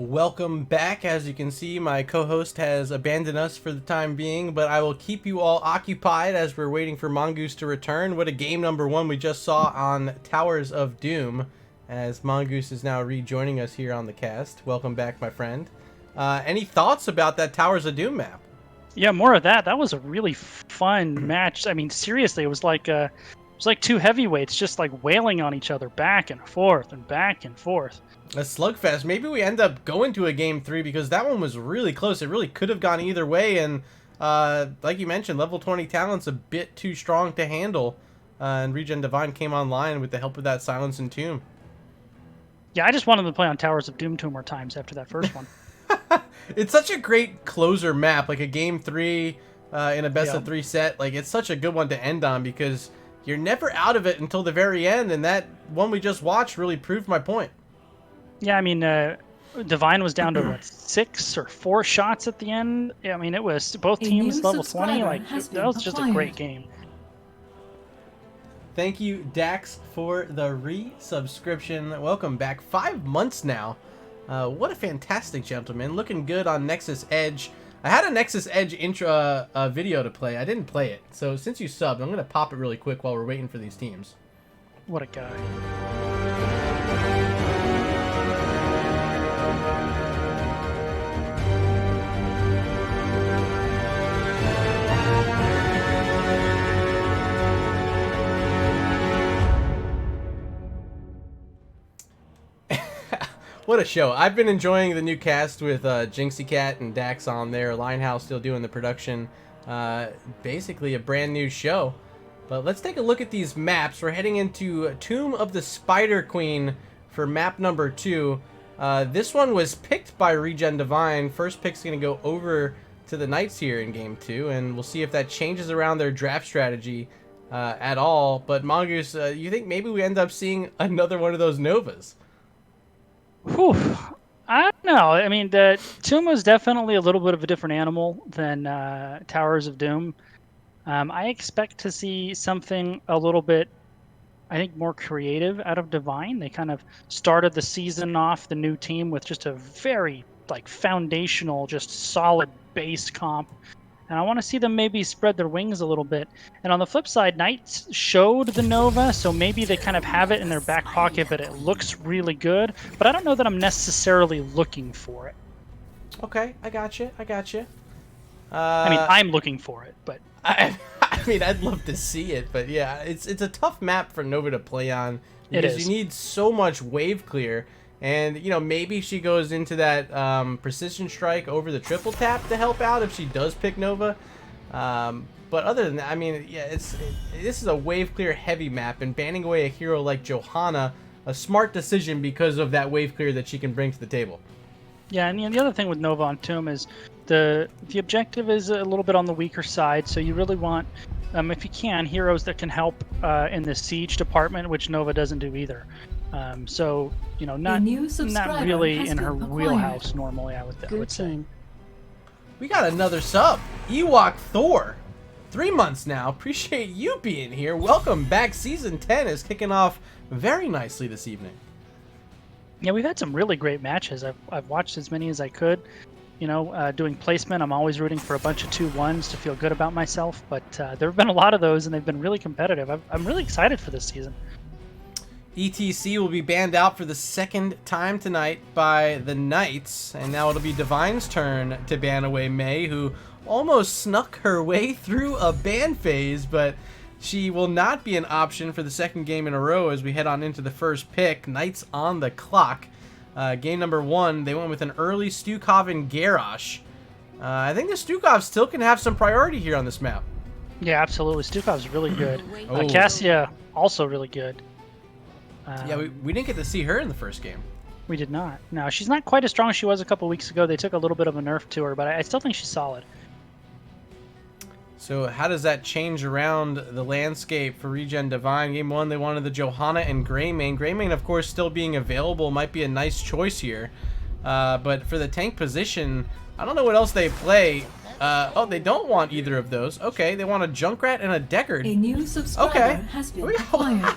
Welcome back. As you can see, my co-host has abandoned us for the time being, but I will keep you all occupied as we're waiting for Mongoose to return. What a game number one we just saw on Towers of Doom, as Mongoose is now rejoining us here on the cast. Welcome back, my friend. Any thoughts about that Towers of Doom map? Yeah, more of that. That was a really fun match. I mean, seriously, it was like two heavyweights just like wailing on each other back and forth and back and forth. A slugfest. Maybe we end up going to a game 3 because that one was really close. It really could have gone either way, and like you mentioned, level 20 talent's a bit too strong to handle, and ReGen Divine came online with the help of that Silence and Tomb. Yeah, I just wanted to play on Towers of Doom 2 more times after that first one. It's such a great closer map, like a game 3 in a best of 3 set. Like, it's such a good one to end on because you're never out of it until the very end, and that one we just watched really proved my point. Yeah, I mean, Divine was down to what, 6 or 4 shots at the end. I mean, it was both teams level 20. Like, that was just a great game. Thank you, Dax, for the resubscription. Welcome back. 5 months now. What a fantastic gentleman. Looking good on Nexus Edge. I had a Nexus Edge intro video to play. I didn't play it. So since you subbed, I'm going to pop it really quick while we're waiting for these teams. What a guy. What a show. I've been enjoying the new cast with Jinxie Cat and Dax on there. Linehouse still doing the production. Basically a brand new show. But let's take a look at these maps. We're heading into Tomb of the Spider Queen for map number 2. This one was picked by ReGen Divine. First pick's going to go over to the Knights here in game 2. And we'll see if that changes around their draft strategy at all. But Mongoose, you think maybe we end up seeing another one of those Novas? Whew. I don't know. I mean, the Tomb was definitely a little bit of a different animal than Towers of Doom. I expect to see something a little bit, I think, more creative out of Divine. They kind of started the season off, the new team, with just a very foundational, just solid base comp. And I want to see them maybe spread their wings a little bit. And on the flip side, Knights showed the Nova, so maybe they kind of have it in their back pocket, but it looks really good. But I don't know that I'm necessarily looking for it. Okay, I got you. I mean, I'm looking for it, but... I mean, I'd love to see it, but yeah, it's a tough map for Nova to play on because you need so much wave clear. And, you know, maybe she goes into that precision strike over the triple tap to help out if she does pick Nova. But other than that, I mean, yeah, this is a wave clear heavy map, and banning away a hero like Johanna, a smart decision because of that wave clear that she can bring to the table. Yeah, and the other thing with Nova on Tomb is the objective is a little bit on the weaker side, so you really want, if you can, heroes that can help in the siege department, which Nova doesn't do either. So, you know, not really in her wheelhouse normally, I would say. We got another sub. Ewok Thor. 3 months now. Appreciate you being here. Welcome back. Season 10 is kicking off very nicely this evening. Yeah, we've had some really great matches. I've watched as many as I could. You know, doing placement, I'm always rooting for a bunch of 2-1s to feel good about myself. But there have been a lot of those, and they've been really competitive. I'm really excited for this season. ETC will be banned out for the second time tonight by the Knights, and now it'll be Divine's turn to ban away May, who almost snuck her way through a ban phase, but she will not be an option for the second game in a row as we head on into the first pick. Knights on the clock. Game number 1, they went with an early Stukov and Garrosh. I think the Stukov still can have some priority here on this map. Yeah, absolutely. Stukov's really good. Cassia, also really good. Yeah, we didn't get to see her in the first game. We did not. No, she's not quite as strong as she was a couple weeks ago. They took a little bit of a nerf to her, but I still think she's solid. So how does that change around the landscape for ReGen Divine? Game 1, they wanted the Johanna and Greymane. Greymane, of course, still being available might be a nice choice here. But for the tank position, I don't know what else they play. Oh, they don't want either of those. Okay, they want a Junkrat and a Deckard. A new subscriber has been acquired.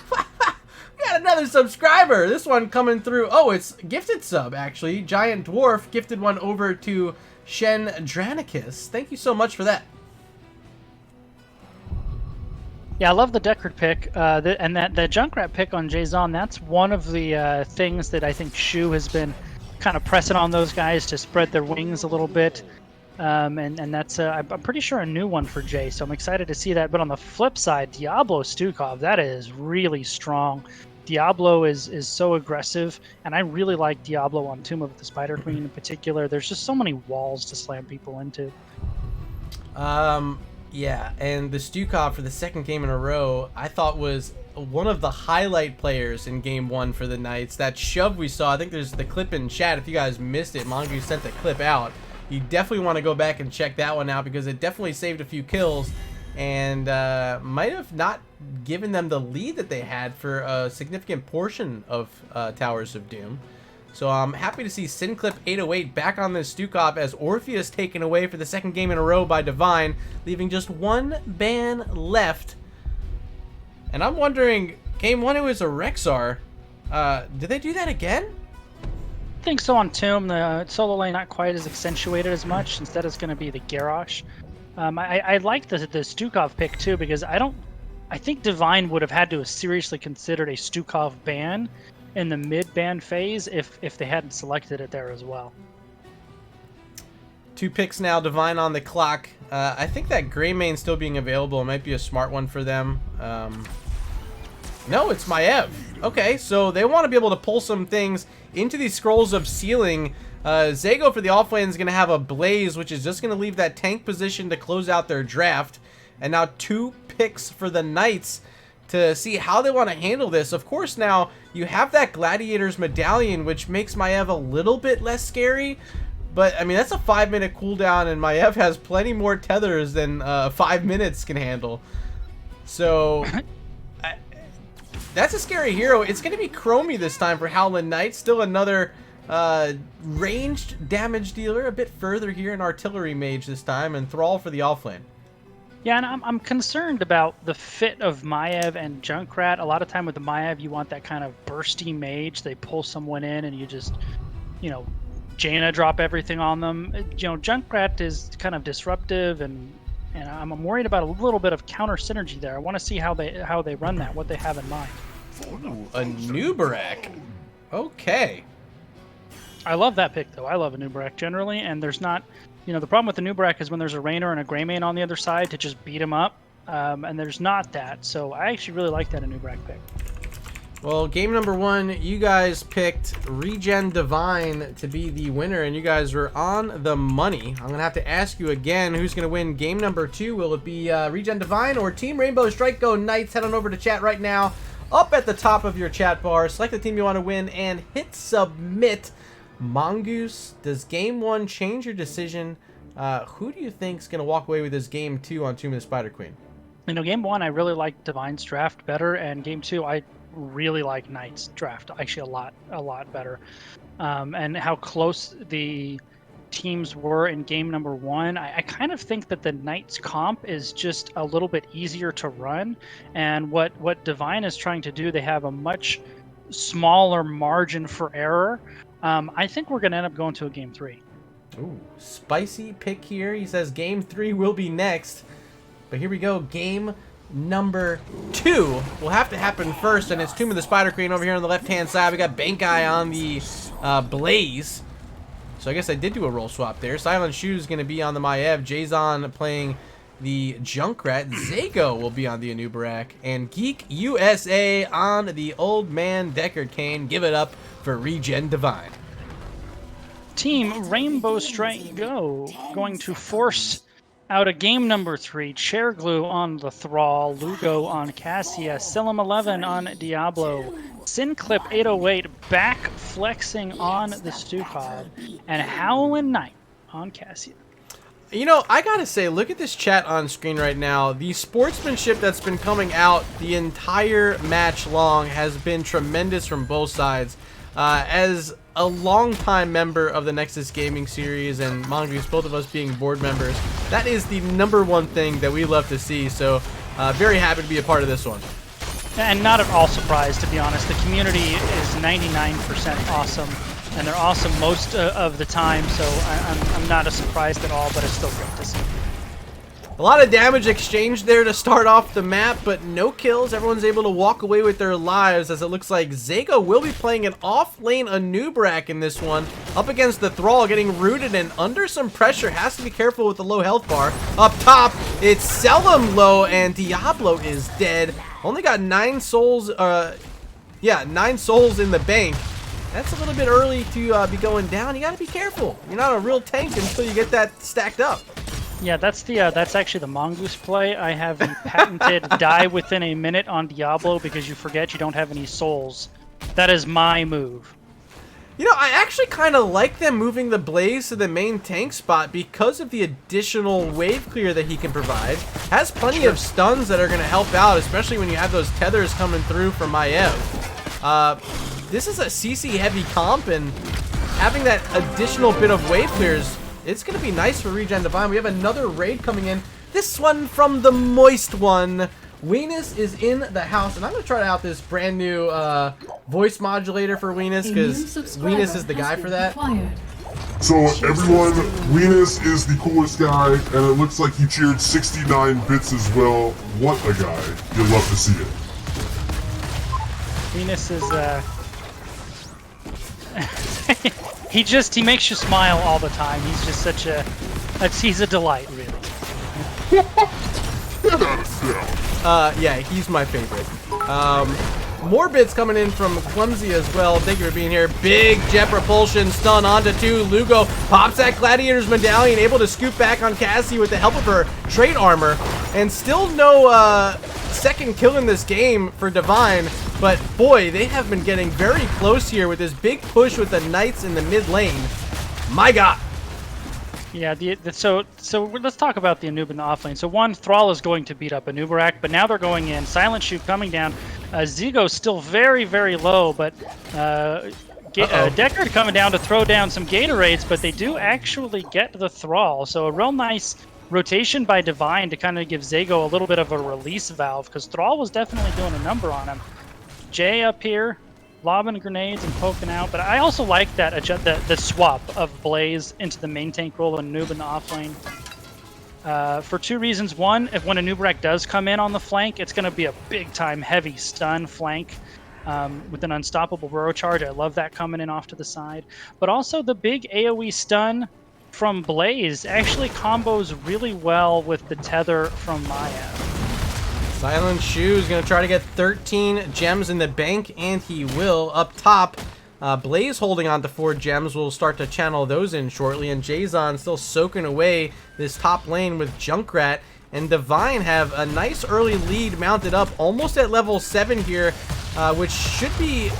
We got another subscriber. This one coming through. Oh, it's gifted sub, actually. Giant Dwarf gifted one over to Shen Dranicus. Thank you so much for that. Yeah, I love the Deckard pick, and that Junkrat pick on Jason. That's one of the things that I think Shu has been kind of pressing on those guys to spread their wings a little bit, and that's I'm pretty sure a new one for Jay. So I'm excited to see that. But on the flip side, Diablo Stukov, that is really strong. Diablo is so aggressive, and I really like Diablo on Tomb of the Spider Queen in particular. There's just so many walls to slam people into. Yeah, and the Stukov for the second game in a row, I thought was one of the highlight players in game 1 for the Knights. That shove we saw, I think there's the clip in chat. If you guys missed it, Mongoose sent the clip out. You definitely want to go back and check that one out because it definitely saved a few kills and might have not given them the lead that they had for a significant portion of Towers of Doom. So I'm happy to see Sinclip808 back on this Stukov as Orpheus taken away for the second game in a row by Divine, leaving just one ban left. And I'm wondering, game 1 it was a Rexar. Did they do that again? I think so on Tomb. The solo lane not quite as accentuated as much. Instead, it's going to be the Garrosh. I like the Stukov pick too because I think Divine would have had to have seriously considered a Stukov ban in the mid-ban phase if they hadn't selected it there as well. 2 picks now, Divine on the clock. I think that Greymane still being available might be a smart one for them. No, it's Maiev. Okay, so they want to be able to pull some things into these Scrolls of Sealing. Zago for the offlane is going to have a Blaze, which is just going to leave that tank position to close out their draft. And now 2 picks for the Knights to see how they want to handle this. Of course, now you have that Gladiator's Medallion, which makes Maiev a little bit less scary. But, I mean, that's a 5-minute cooldown, and Maiev has plenty more tethers than 5 minutes can handle. So, that's a scary hero. It's going to be Chromie this time for Howland Knight. Still another ranged damage dealer, a bit further here, an Artillery Mage this time, and Thrall for the offlane. Yeah, and I'm concerned about the fit of Maiev and Junkrat. A lot of time with the Maiev, you want that kind of bursty mage. They pull someone in and you just, Jaina drop everything on them. Junkrat is kind of disruptive, and I'm worried about a little bit of counter synergy there. I want to see how they run that, what they have in mind. Ooh, a Nubarak. Okay. I love that pick, though. I love a Nubarak generally, and there's not... the problem with the Nubarak is when there's a Rainer and a Greymane on the other side to just beat him up, and there's not that. So I actually really like that a Nubarak pick. Well, game number 1, you guys picked ReGen Divine to be the winner, and you guys were on the money. I'm going to have to ask you again, who's going to win game number 2? Will it be ReGen Divine or Team Rainbow Strike Go Knights? Head on over to chat right now. Up at the top of your chat bar, select the team you want to win, and hit submit. Mongoose, does game 1 change your decision? Who do you think is going to walk away with this game 2 on Tomb of the Spider Queen? Game 1, I really like Divine's draft better, and game 2, I really like Knight's draft actually a lot better. And how close the teams were in game number 1, I kind of think that the Knights comp is just a little bit easier to run, and what Divine is trying to do, they have a much smaller margin for error. I think we're going to end up going to a game 3. Ooh, spicy pick here. He says game 3 will be next. But here we go. Game number 2 will have to happen first, and it's Tomb of the Spider Queen over here on the left-hand side. We got Bankai on the Blaze. So I guess I did do a role swap there. Silent Shoe's going to be on the Maiev. Jason playing the Junkrat. Zago will be on the Anubarak. And Geek USA on the Old Man Deckard Cain. Give it up for ReGen Divine. Team Rainbow Strike Go going to force out a game number 3. Chair Glue on the Thrall, Lugo on Cassia, Silum 11 on Diablo, Sinclip808 back flexing on the Stukov, and Howlin' Knight on Cassia. I gotta say, look at this chat on screen right now. The sportsmanship that's been coming out the entire match long has been tremendous from both sides. As a longtime member of the Nexus Gaming Series and Mongoose, both of us being board members, that is the #1 thing that we love to see. So, very happy to be a part of this one. And not at all surprised, to be honest. The community is 99% awesome, and they're awesome most of the time, so I'm not surprised at all, but it's still great to see. A lot of damage exchanged there to start off the map, but no kills. Everyone's able to walk away with their lives, as it looks like Zago will be playing an off-lane Anubrak in this one. Up against the Thrall, getting rooted and under some pressure. Has to be careful with the low health bar. Up top, it's Selim low, and Diablo is dead. Only got 9 souls, 9 souls in the bank. That's a little bit early to be going down. You gotta be careful. You're not a real tank until you get that stacked up. Yeah, that's actually the Mongoose play. I have patented die within a minute on Diablo because you forget you don't have any souls. That is my move. You know, I actually kind of like them moving the Blaze to the main tank spot because of the additional wave clear that he can provide. Has plenty of stuns that are going to help out, especially when you have those tethers coming through from Maiev. This is a CC heavy comp, and having that additional bit of wave clears, it's going to be nice for ReGen Divine. We have another raid coming in. This one from the Moist One. Weenus is in the house, and I'm going to try out this brand new voice modulator for Weenus, because Weenus is the guy for that. So everyone, Weenus is the coolest guy, and it looks like he cheered 69 bits as well. What a guy. You'll love to see it. Weenus is... he makes you smile all the time. He's just such a... he's a delight, really. Yeah, he's my favorite. More bits coming in from Clumsy as well. Thank you for being here. Big jet propulsion stun onto 2. Lugo pops that Gladiator's medallion, able to scoop back on Cassie with the help of her trait armor. And still no second kill in this game for Divine. But boy, they have been getting very close here with this big push with the Knights in the mid lane. My God. Yeah, so let's talk about the Anub in the offlane. So one, Thrall is going to beat up Anub'arak, but now they're going in. Silent Shoot coming down. Zigo's still very, very low, but Deckard coming down to throw down some Gatorades, but they do actually get the Thrall. So a real nice rotation by Divine to kind of give Zago a little bit of a release valve, because Thrall was definitely doing a number on him. Jay up here, lobbing grenades and poking out, but I also like that the swap of Blaze into the main tank role and Noob in the offlane. For 2 reasons. One, if when Anub'arak does come in on the flank, it's going to be a big-time heavy stun flank with an unstoppable burrow charge. I love that coming in off to the side. But also the big AoE stun from Blaze actually combos really well with the tether from Maiev. Silent Shoe is going to try to get 13 gems in the bank, and he will. Up top, Blaze holding on to 4 gems. We'll start to channel those in shortly, and Jason still soaking away this top lane with Junkrat. And Divine have a nice early lead mounted up, almost at level 7 here, which should be,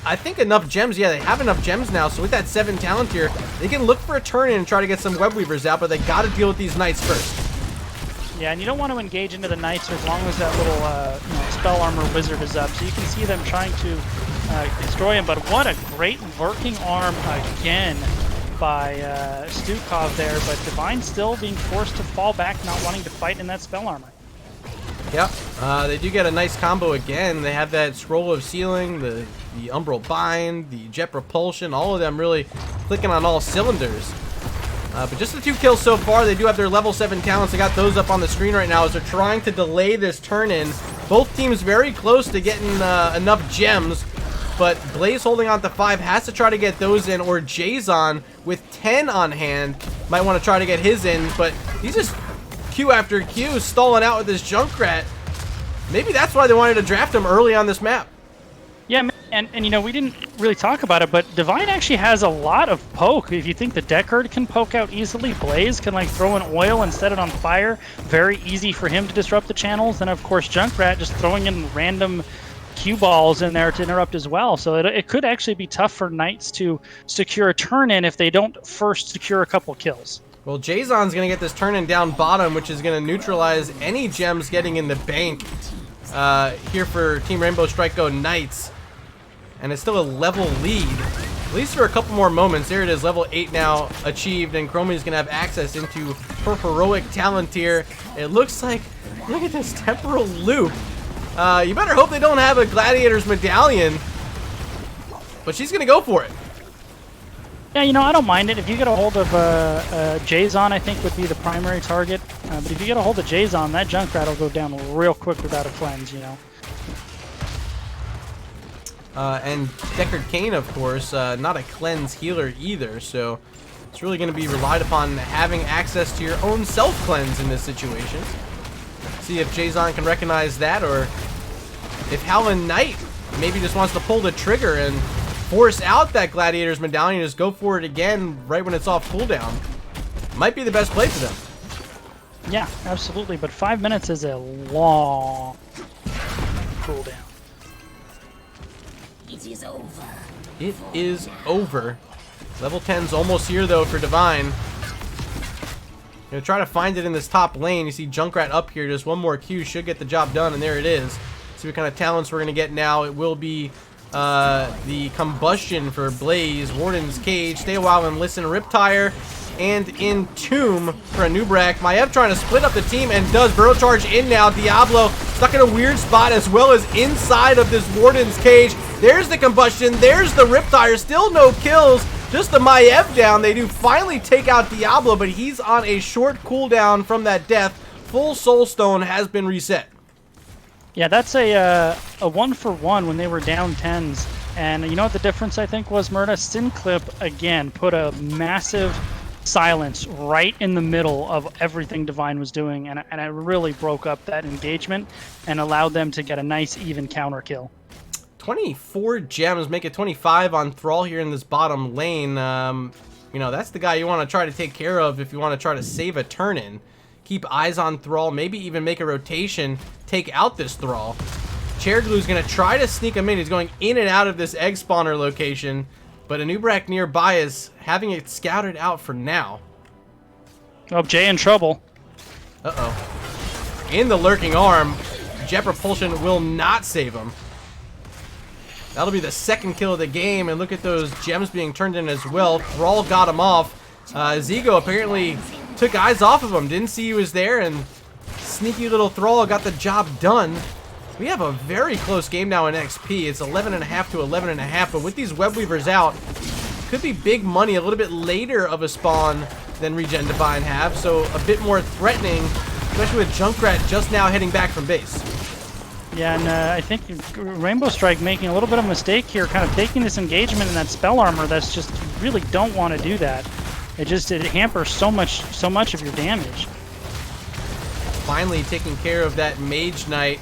I think, enough gems. Yeah, they have enough gems now, so with that 7 talent here, they can look for a turn in and try to get some Web Weavers out, but they got to deal with these Knights first. Yeah, and you don't want to engage into the Knights as long as that little spell armor wizard is up. So you can see them trying to destroy him. But what a great lurking arm again by Stukov there. But Divine still being forced to fall back, not wanting to fight in that spell armor. Yep, they do get a nice combo again. They have that Scroll of Sealing, the Umbral Bind, the Jet Propulsion, all of them really clicking on all cylinders. But just the 2 kills so far. They do have their level 7 talents. They got those up on the screen right now as they're trying to delay this turn-in. Both teams very close to getting enough gems, but Blaze holding on to 5 has to try to get those in, or Jason with 10 on hand might want to try to get his in, but he's just Q after Q stalling out with this Junkrat. Maybe that's why they wanted to draft him early on this map. Yeah, and you know, we didn't really talk about it, but Divine actually has a lot of poke. If you think the Deckard can poke out easily, Blaze can like throw in oil and set it on fire. Very easy for him to disrupt the channels. Then of course Junkrat just throwing in random cue balls in there to interrupt as well. So it could actually be tough for Knights to secure a turn-in if they don't first secure a couple kills. Well, Jason's going to get this turn-in down bottom, which is going to neutralize any gems getting in the bank here for Team Rainbow Strike Go Knights. And it's still a level lead, at least for a couple more moments. There it is, level 8 now achieved, and Chromie's gonna have access into her heroic talent here. It looks like, look at this temporal loop. You better hope they don't have a Gladiator's Medallion. But she's going to go for it. Yeah, you know, I don't mind it. If you get a hold of Jason, I think would be the primary target. But if you get a hold of Jason, that Junkrat will go down real quick without a cleanse, you know. And Deckard Cain, of course, not a cleanse healer either, so it's really going to be relied upon having access to your own self-cleanse in this situation. See if Jason can recognize that, or if Howlin' Knight maybe just wants to pull the trigger and force out that Gladiator's Medallion, just go for it again right when it's off cooldown. Might be the best play for them. Yeah, absolutely, but 5 minutes is a long cooldown. It is over. It is over. Level 10's almost here, though, for Divine. Gonna try to find it in this top lane. You see Junkrat up here. Just one more Q should get the job done, and there it is. See what kind of talents we're gonna get now. It will be the Combustion for Blaze, Warden's Cage, Stay a While and Listen, Riptire, and Entomb for a Nubrak. Maiev trying to split up the team and does. Burrow Charge in now. Diablo stuck in a weird spot as well as inside of this Warden's Cage. There's the Combustion. There's the Riptire. Still no kills. Just the Maiev down. They do finally take out Diablo, but he's on a short cooldown from that death. Full Soul Stone has been reset. Yeah, that's a 1-for-1 when they were down 10s. And you know what the difference, I think, was, Murda? Synclip, again, put a massive silence right in the middle of everything Divine was doing, and it really broke up that engagement and allowed them to get a nice, even counter kill. 24 gems, make it 25 on Thrall here in this bottom lane. You know, that's the guy you want to try to take care of if you want to try to save a turn-in. Keep eyes on Thrall, maybe even make a rotation, take out this Thrall. Chairglue's going to try to sneak him in. He's going in and out of this egg spawner location, but Anubrak nearby is having it scouted out for now. Oh, Jay in trouble. Uh-oh. In the lurking arm, Jet Propulsion will not save him. That'll be the second kill of the game, and look at those gems being turned in as well. Thrall got him off. Zigo apparently took eyes off of him, didn't see he was there, and sneaky little Thrall got the job done. We have a very close game now in XP. It's 11.5 to 11.5, but with these Web Weavers out, could be big money a little bit later of a spawn than ReGen Divine have, so a bit more threatening, especially with Junkrat just now heading back from base. Yeah, and I think Rainbow Strike making a little bit of a mistake here, kind of taking this engagement in that spell armor. That's just, you really don't want to do that. It hampers so much of your damage. Finally taking care of that Mage Knight,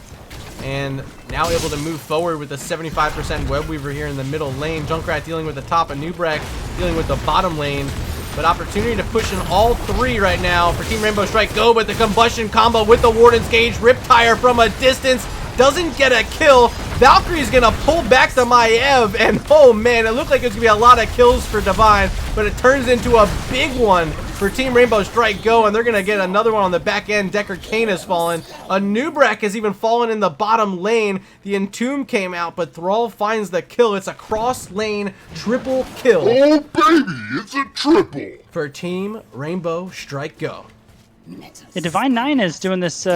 and now able to move forward with a 75% Web Weaver here in the middle lane. Junkrat dealing with the top, and Nubrak dealing with the bottom lane. But opportunity to push in all three right now for Team Rainbow Strike Go, but the Combustion combo with the Warden's Cage, Riptire from a distance, doesn't get a kill. Valkyrie's gonna pull back the Maiev, and oh man, it looked like it's gonna be a lot of kills for Divine, but it turns into a big one for Team Rainbow Strike Go, and they're gonna get another one on the back end. Deckard Cain has fallen. A Nubrak has even fallen in the bottom lane. The Entomb came out, but Thrall finds the kill. It's a cross lane triple kill. Oh baby, it's a triple for Team Rainbow Strike Go. Yeah, Divine 9 is doing this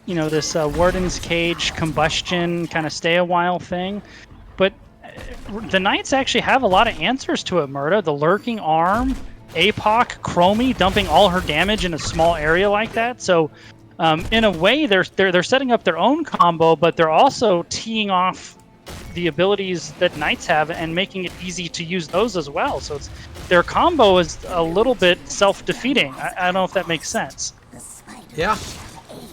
you know, this Warden's Cage, Combustion, kind of stay a while thing. But the Knights actually have a lot of answers to it, Murda. The Lurking Arm, APOC, Chromie dumping all her damage in a small area like that. So in a way, they're setting up their own combo, but they're also teeing off the abilities that Knights have and making it easy to use those as well. So their combo is a little bit self-defeating. I don't know if that makes sense. Yeah.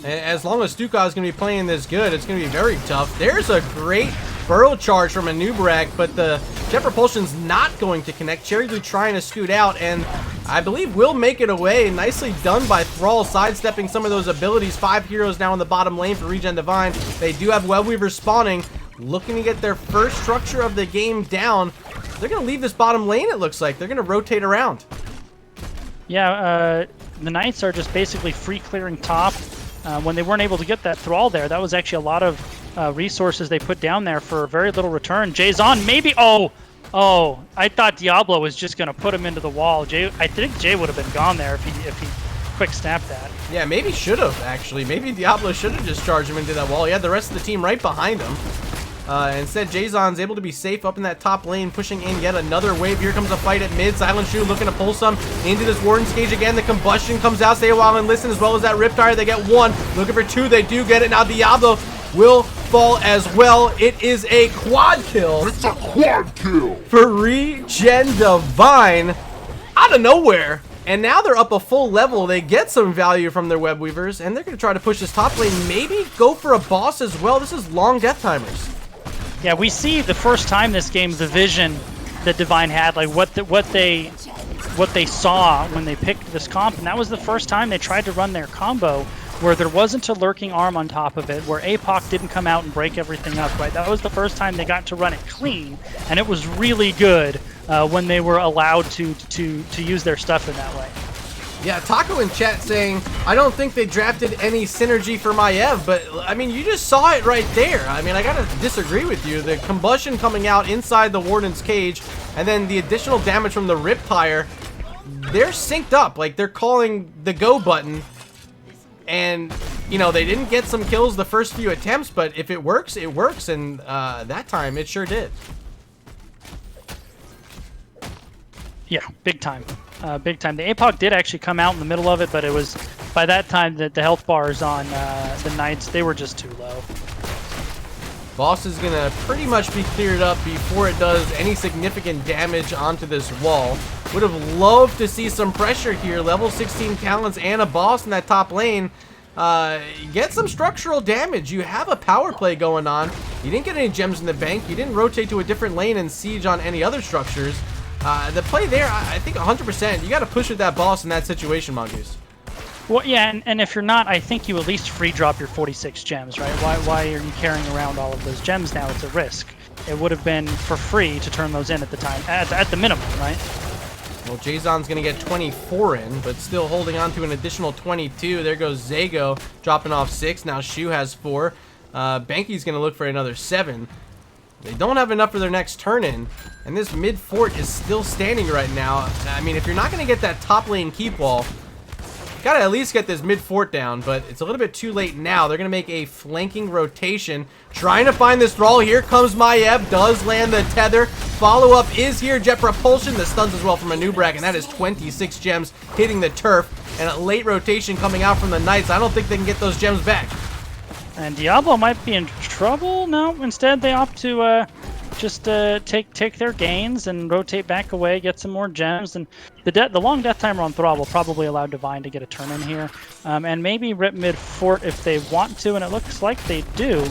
And as long as Stukov is going to be playing this good, it's going to be very tough. There's a great Burrow Charge from a Nubrak, but the Jet Propulsion's not going to connect. Cherry Blue trying to scoot out, and I believe will make it away. Nicely done by Thrall, sidestepping some of those abilities. 5 heroes now in the bottom lane for ReGen Divine. They do have Web Weavers spawning, looking to get their first structure of the game down. They're going to leave this bottom lane, it looks like. They're going to rotate around. Yeah, the Knights are just basically free clearing top. When they weren't able to get that Thrall there, that was actually a lot of resources they put down there for very little return. Jay's on, maybe. Oh, I thought Diablo was just going to put him into the wall. I think Jay would have been gone there if quick snap that. Yeah, maybe should have, actually. Maybe Diablo should have just charged him into that wall. He had the rest of the team right behind him. Instead, Jason's able to be safe up in that top lane, pushing in yet another wave. Here comes a fight at mid. Silent Shoe looking to pull some into this Warden's cage again. The combustion comes out. Stay a while and listen, as well as that Riptire. They get one. Looking for two. They do get it. Now Diablo will fall as well. It is a quad kill. It's a quad kill For ReGen Divine out of nowhere. And now they're up a full level. They get some value from their web weavers, and they're going to try to push this top lane. Maybe go for a boss as well. This is long death timers. Yeah, we see the first time this game the vision that Divine had, like what they saw when they picked this comp, and that was the first time they tried to run their combo where there wasn't a lurking arm on top of it, where APOC didn't come out and break everything up, right? That was the first time they got to run it clean, and it was really good when they were allowed to use their stuff in that way. Yeah, Taco in chat saying, I don't think they drafted any synergy for Maiev, but, I mean, you just saw it right there. I mean, I gotta disagree with you. The combustion coming out inside the Warden's cage, and then the additional damage from the Riptire, they're synced up. Like, they're calling the go button, and, you know, they didn't get some kills the first few attempts, but if it works, it works, and that time, it sure did. Yeah, big time. Big time. The APOC did actually come out in the middle of it, but it was by that time that the health bars on the Knights, they were just too low. Boss is going to pretty much be cleared up before it does any significant damage onto this wall. Would have loved to see some pressure here. Level 16 talents and a boss in that top lane. Get some structural damage. You have a power play going on. You didn't get any gems in the bank. You didn't rotate to a different lane and siege on any other structures. The play there, I think 100%. You got to push with that boss in that situation, Mongoose. Well, yeah, and if you're not, I think you at least free drop your 46 gems, right? Why are you carrying around all of those gems now? It's a risk. It would have been for free to turn those in at the time, at the minimum, right? Well, Jason's going to get 24 in, but still holding on to an additional 22. There goes Zago, dropping off 6. Now Shu has 4. Banky's going to look for another 7. They don't have enough for their next turn-in, and this mid fort is still standing right now. I mean, if you're not going to get that top lane keep wall, you got to at least get this mid fort down, but it's a little bit too late now. They're going to make a flanking rotation, trying to find this thrall. Here comes Maiev, does land the tether. Follow-up is here, jet propulsion, the stuns as well from a Nubrak, and that is 26 gems hitting the turf, and a late rotation coming out from the Knights. I don't think they can get those gems back. And Diablo might be in trouble. No, instead they opt to just take their gains and rotate back away, get some more gems. And the long death timer on Thrall will probably allow Divine to get a turn in here, and maybe rip mid fort if they want to. And it looks like they do.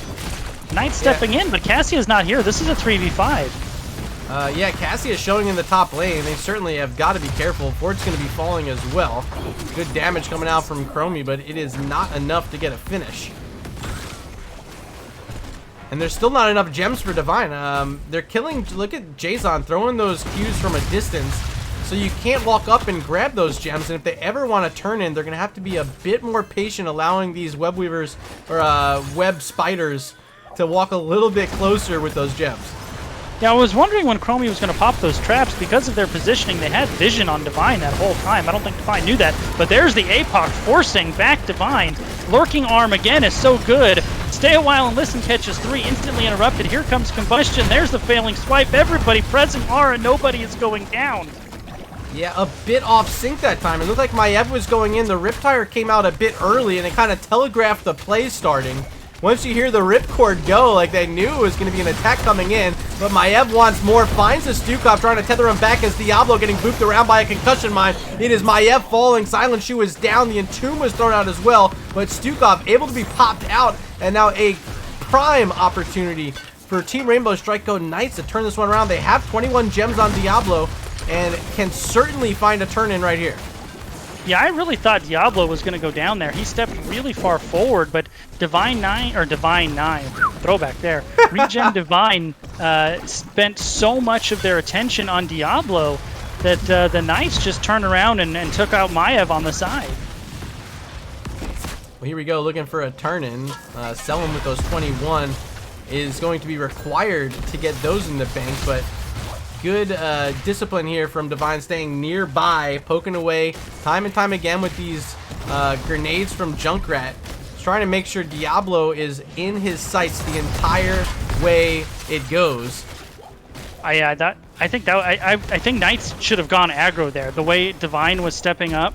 Knight stepping in, but Cassia's not here. This is a 3v5. Yeah, Cassia is showing in the top lane. They certainly have got to be careful. Fort's going to be falling as well. Good damage coming out from Chromie, but it is not enough to get a finish. And there's still not enough gems for Divine. They're killing, look at Jason throwing those Qs from a distance, so you can't walk up and grab those gems. And if they ever want to turn in, they're going to have to be a bit more patient, allowing these web weavers or web spiders to walk a little bit closer with those gems. Yeah, I was wondering when Chromie was going to pop those traps. Because of their positioning, they had vision on Divine that whole time. I don't think Divine knew that. But there's the APOC forcing back Divine. Lurking arm again is so good. Stay a while and listen catches 3, instantly interrupted. Here comes combustion. There's the failing swipe. Everybody pressing R and nobody is going down. Yeah, a bit off sync that time. It looked like Maiev was going in. The Riptire came out a bit early and it kind of telegraphed the play starting. Once you hear the ripcord go, like they knew it was going to be an attack coming in, but Maiev wants more, finds the Stukov, trying to tether him back as Diablo getting booped around by a concussion mine. It is Maiev falling, Silent Shoe is down, the Entomb was thrown out as well, but Stukov able to be popped out, and now a prime opportunity for Team Rainbow Strike Go Knights to turn this one around. They have 21 gems on Diablo, and can certainly find a turn-in right here. Yeah, I really thought Diablo was going to go down there. He stepped really far forward, but Divine 9, throwback there. ReGen Divine spent so much of their attention on Diablo that the Knights just turned around and took out Maiev on the side. Well, here we go, looking for a turn-in. Selling with those 21 is going to be required to get those in the bank, but good discipline here from Divine, staying nearby, poking away time and time again with these grenades from Junkrat. He's trying to make sure Diablo is in his sights the entire way it goes. I think Knights should have gone aggro there. The way Divine was stepping up,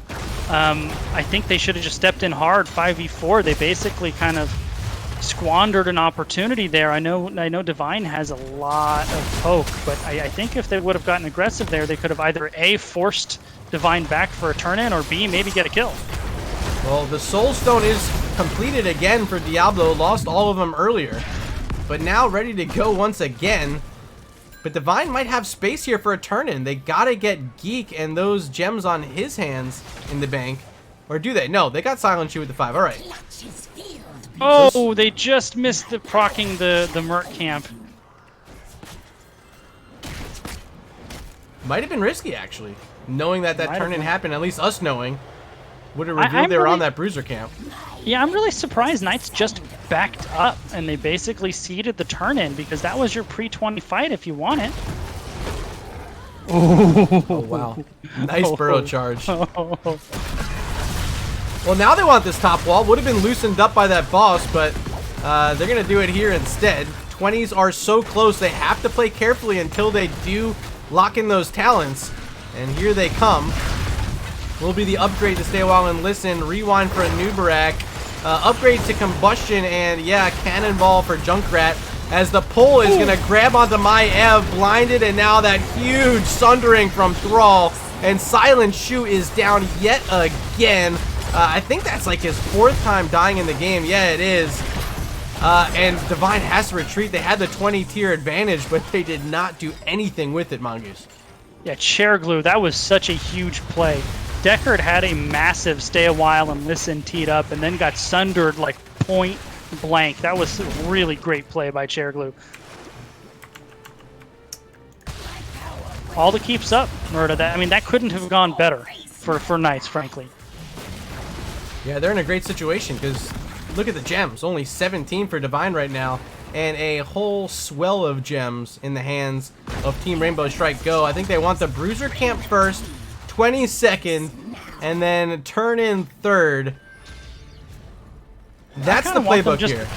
I think they should have just stepped in hard 5v4. They basically kind of squandered an opportunity there. I know Divine has a lot of poke, but I think if they would have gotten aggressive there, they could have either A, forced Divine back for a turn-in, or B, maybe get a kill. Well, the Soul Stone is completed again for Diablo. Lost all of them earlier, but now ready to go once again. But Divine might have space here for a turn-in. They gotta get Geek and those gems on his hands in the bank. Or do they? No, they got Silent Shoe with the 5. All right. Oh, they just missed the proccing the Merc camp. Might have been risky, actually. Knowing that Might have turn-in been. happened, at least us knowing, would have revealed they were on that Bruiser camp. Yeah, I'm really surprised Knights just backed up and they basically ceded the turn-in, because that was your pre-20 fight if you want it. Oh, wow. Nice burrow charge. Well, now they want this top wall. Would have been loosened up by that boss, but they're going to do it here instead. 20s are so close, they have to play carefully until they do lock in those talents. And here they come. Will be the upgrade to stay a while and listen. Rewind for a Nubarak. Upgrade to Combustion, and yeah, Cannonball for Junkrat. As the pull is going to grab onto my Ev, blinded, and now that huge sundering from Thrall. And Silent Shoe is down yet again. I think that's like his 4th time dying in the game. Yeah, it is. And Divine has to retreat. They had the 20 tier advantage, but they did not do anything with it, Mongoose. Yeah, Chair Glue, that was such a huge play. Deckard had a massive stay a while and listen teed up, and then got sundered like point blank. That was a really great play by Chair Glue. All the keeps up, Murda. That couldn't have gone better for Knights, frankly. Yeah, they're in a great situation because look at the gems. Only 17 for Divine right now, and a whole swell of gems in the hands of Team Rainbow Strike Go. I think they want the Bruiser camp first, 22nd, and then turn in 3rd. That's the playbook here.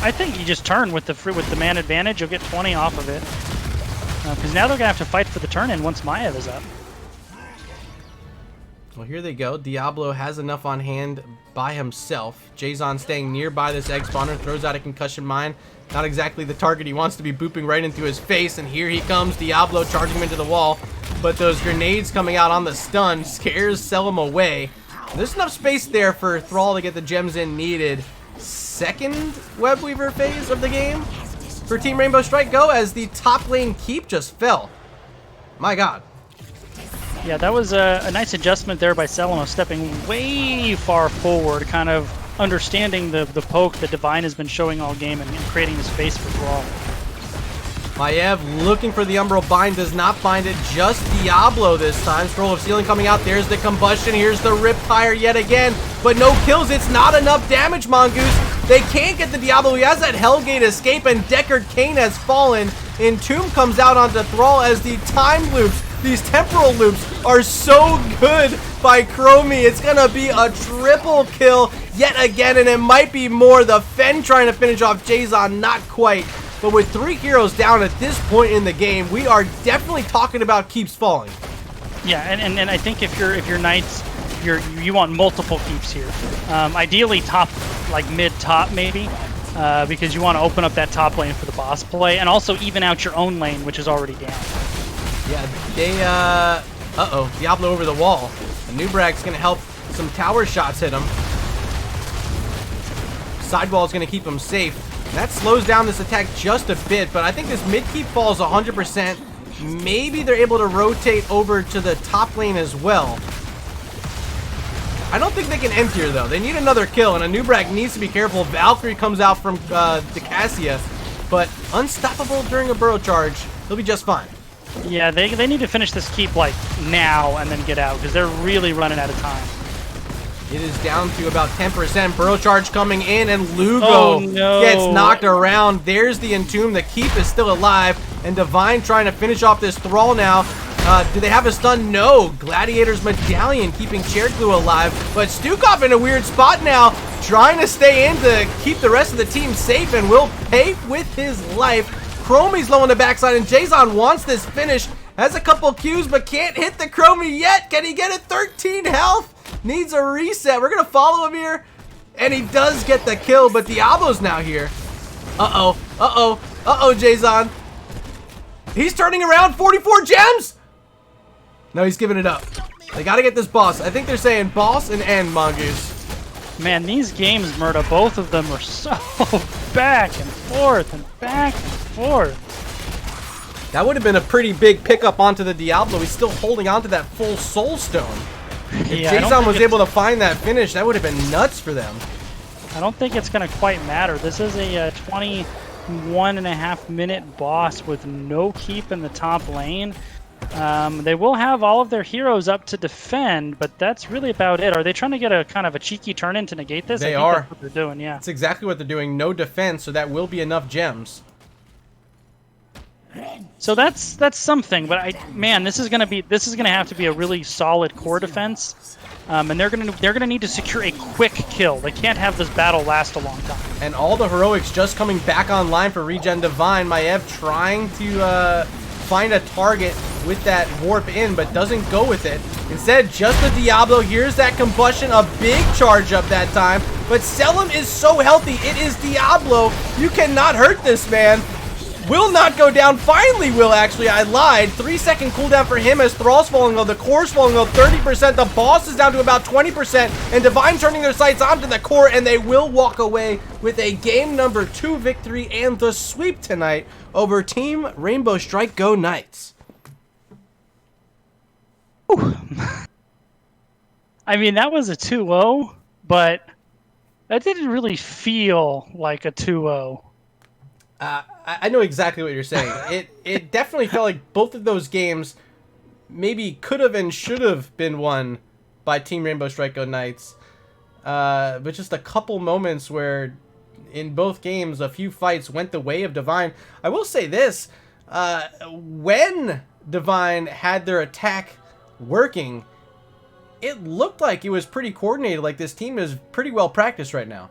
I think you just turn with the man advantage. You'll get 20 off of it. Because now they're gonna have to fight for the turn-in once Maiev is up. Well, here they go. Diablo has enough on hand by himself. Jason staying nearby this egg spawner, throws out a concussion mine. Not exactly the target he wants to be booping right into his face, and here he comes, Diablo charging him into the wall. But those grenades coming out on the stun scares Selim away. There's enough space there for Thrall to get the gems in needed. 2nd Webweaver phase of the game for Team Rainbow Strike Go as the top lane keep just fell. My God. Yeah, that was a nice adjustment there by Seleno, stepping way far forward, kind of understanding the poke that Divine has been showing all game and creating the space for Thrall. Maiev looking for the Umbral Bind, does not find it, just Diablo this time. Scroll of Sealing coming out, there's the Combustion, here's the Riptire yet again, but no kills, it's not enough damage, Mongoose. They can't get the Diablo, he has that Hellgate escape, and Deckard Cain has fallen. Entomb comes out onto Thrall as the time loops, these temporal loops, are so good by Chromie. It's gonna be a triple kill yet again, and it might be more. The Fen trying to finish off Jason, not quite. But with 3 heroes down at this point in the game, we are definitely talking about keeps falling. Yeah, and I think if you're Knights, you want multiple keeps here. Ideally top, like mid-top maybe, because you want to open up that top lane for the boss play, and also even out your own lane, which is already down. Yeah, they, uh-oh, Diablo over the wall. Nubrak's gonna help some tower shots hit him. Sidewall's gonna keep him safe. That slows down this attack just a bit, but I think this mid-keep falls 100%. Maybe they're able to rotate over to the top lane as well. I don't think they can end here, though. They need another kill, and a Nubrak needs to be careful. Valkyrie comes out from Decassia, but unstoppable during a burrow charge. He'll be just fine. Yeah, they need to finish this keep, like, now and then get out, because they're really running out of time. It is down to about 10%. Burrow charge coming in, and Lugo gets knocked around. There's the Entomb. The keep is still alive, and Divine trying to finish off this Thrall now. Do they have a stun? No. Gladiator's Medallion keeping Chair Glue alive, but Stukov in a weird spot now, trying to stay in to keep the rest of the team safe, and will pay with his life. Chromie's low on the backside, and Jason wants this finish. Has a couple Qs, but can't hit the Chromie yet. Can he get it? 13 health. Needs a reset. We're going to follow him here, and he does get the kill, but Diablo's now here. Uh-oh. Uh-oh. Uh-oh, Jason. He's turning around. 44 gems. No, he's giving it up. They got to get this boss. I think they're saying boss and end, Mongoose. Man, these games, Murda, both of them are so back and forth and back and forth. That would have been a pretty big pickup onto the Diablo. He's still holding on to that full soul stone. If Jason was able to find that finish, that would have been nuts for them. I don't think it's going to quite matter. This is a 21.5-minute boss with no keep in the top lane. They will have all of their heroes up to defend, but that's really about it. Are they trying to get a kind of a cheeky turn in to negate this? They I think are. That's what they're doing, yeah. That's exactly what they're doing. No defense, so that will be enough gems. So that's something, but man, this is gonna have to be a really solid core defense, and they're gonna need to secure a quick kill. They can't have this battle last a long time. And all the heroics just coming back online for ReGen Divine. Maiev trying to find a target with that warp in, but doesn't go with it. Instead, just the Diablo. Here's that combustion, a big charge up that time. But Selim is so healthy. It is Diablo. You cannot hurt this man. Will not go down. Finally will, actually. I lied. 3-second cooldown for him as Thrall's falling low. The core's falling low 30%. The boss is down to about 20%. And Divine turning their sights onto the core. And they will walk away with a game number 2 victory and the sweep tonight over Team Rainbow Strike Go Knights. I mean, that was a 2-0, but that didn't really feel like a 2-0. I know exactly what you're saying. It definitely felt like both of those games maybe could have and should have been won by Team Rainbow Strike Go Knights. But just a couple moments where in both games a few fights went the way of Divine. I will say this, when Divine had their attack working, it looked like it was pretty coordinated, like this team is pretty well practiced right now.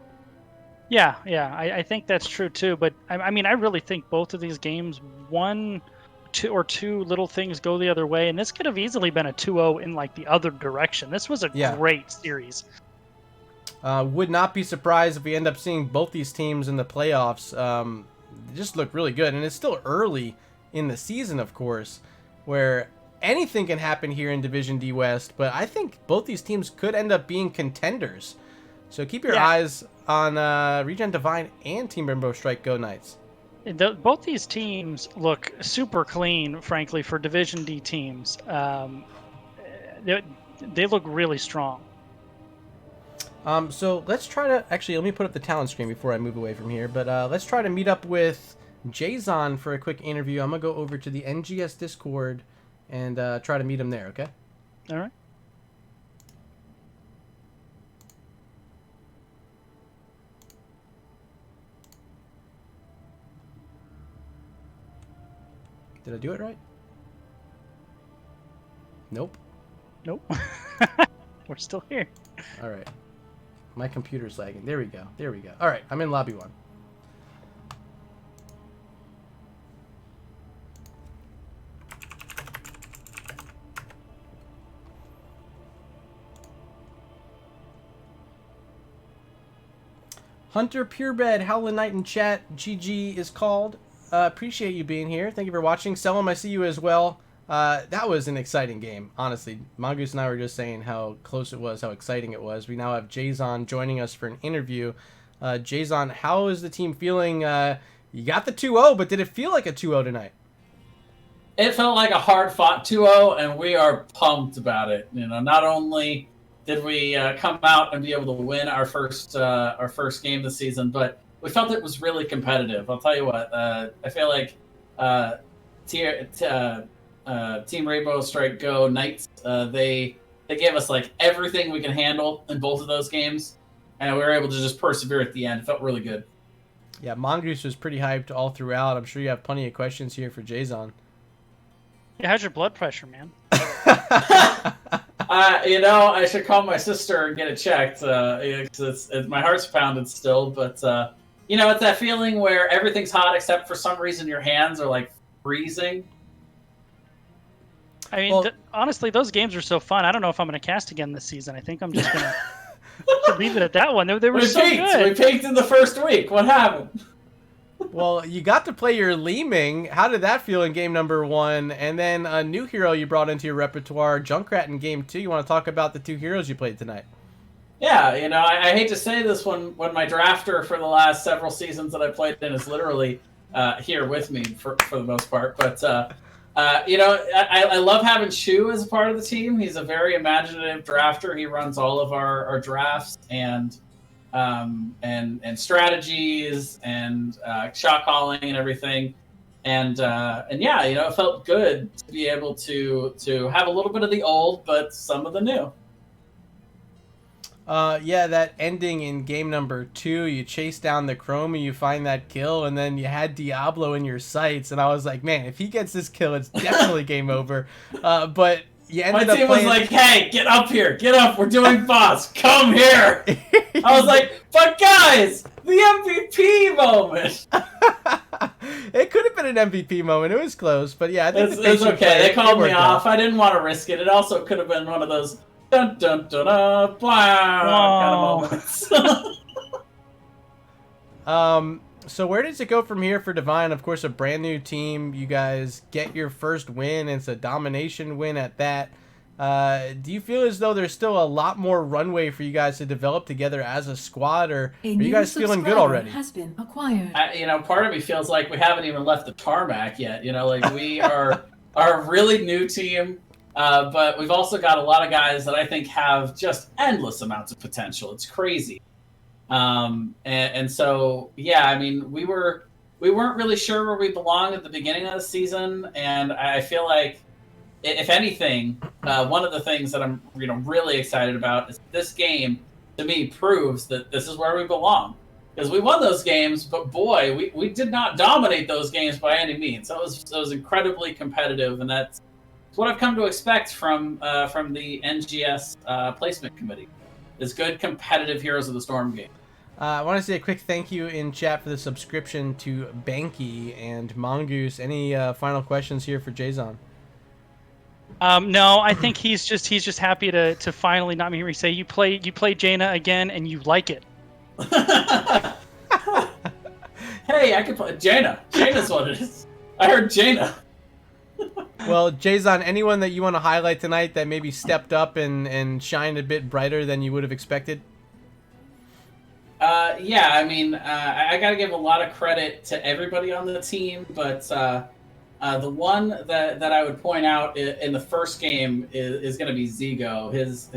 Yeah, I think that's true too. But I mean, I really think both of these games, two little things go the other way, and this could have easily been a 2-0 in like the other direction. This was a great series. Would not be surprised if we end up seeing both these teams in the playoffs. They just look really good, and it's still early in the season, of course, where anything can happen here in Division D West. But I think both these teams could end up being contenders. So keep your eyes on ReGen Divine and Team Rainbow Strike Go Knights. Both these teams look super clean, frankly, for Division D teams. They look really strong. So let's try to... Actually, let me put up the talent screen before I move away from here. But let's try to meet up with Jason for a quick interview. I'm going to go over to the NGS Discord and try to meet him there, okay? All right. Did I do it right? Nope. Nope. We're still here. All right. My computer's lagging. There we go. There we go. All right. I'm in lobby 1. Hunter Purebred, Howlin' Knight in chat. GG is called. Appreciate you being here. Thank you for watching. Selim, I see you as well. That was an exciting game, honestly. Mongoose and I were just saying how close it was, how exciting it was. We now have Jason joining us for an interview. Jason, how is the team feeling? You got the 2-0, but did it feel like a 2-0 tonight? It felt like a hard-fought 2-0, and we are pumped about it. You know, not only did we come out and be able to win our first game this season, but we felt it was really competitive. I'll tell you what, I feel like Team Rainbow Strike Go Knights, they gave us like everything we can handle in both of those games, and we were able to just persevere at the end. It felt really good. Yeah, Mongoose was pretty hyped all throughout. I'm sure you have plenty of questions here for Jason. Yeah, how's your blood pressure, man? I should call my sister and get it checked. Because my heart's pounding still, but it's that feeling where everything's hot except for some reason your hands are like freezing. I mean, honestly, those games are so fun. I don't know if I'm going to cast again this season. I think I'm just going to leave it at that one. They were so good. We peaked in the first week. What happened? Well, you got to play your Lee-Ming. How did that feel in game number 1? And then a new hero you brought into your repertoire, Junkrat, in game 2. You want to talk about the 2 heroes you played tonight? Yeah, I hate to say this when my drafter for the last several seasons that I played in is literally here with me for the most part. But, I love having Shu as a part of the team. He's a very imaginative drafter. He runs all of our drafts and strategies and shot calling and everything. And yeah, it felt good to be able to have a little bit of the old, but some of the new. Yeah, that ending in game number 2, you chase down the Chromie, you find that kill, and then you had Diablo in your sights, and I was like, man, if he gets this kill, it's definitely game over. But you ended My team up playing... was like, hey, get up here, get up, we're doing boss, come here. I was like, but guys, the MVP moment. It could have been an MVP moment. It was close, but yeah, I think it's okay. They called me off. I didn't want to risk it. It also could have been one of those dun dun dun dun blah kind of moments. So where does it go from here for Divine? Of course, a brand new team. You guys get your first win. It's a domination win at that. Do you feel as though there's still a lot more runway for you guys to develop together as a squad, or are you guys feeling good already? Has been acquired. Part of me feels like we haven't even left the tarmac yet. Like we are a really new team. But we've also got a lot of guys that I think have just endless amounts of potential. It's crazy. And so, yeah, I mean, we weren't really sure where we belonged at the beginning of the season. And I feel like, if anything, one of the things that I'm really excited about is this game, to me, proves that this is where we belong. Because we won those games, but boy, we did not dominate those games by any means. So it was incredibly competitive, and that's what I've come to expect from the NGS placement committee. Is good competitive Heroes of the Storm game. I want to say a quick thank you in chat for the subscription to Banky and Mongoose. Any final questions here for Jason? No, I think he's just happy to finally not hear me say you play Jaina again and you like it. Hey, I can play Jaina. Jaina's what it is. I heard Jaina. Well, Jason, anyone that you want to highlight tonight that maybe stepped up and shined a bit brighter than you would have expected? Yeah, I mean, I got to give a lot of credit to everybody on the team, but the one that I would point out in the first game is going to be Zigo. His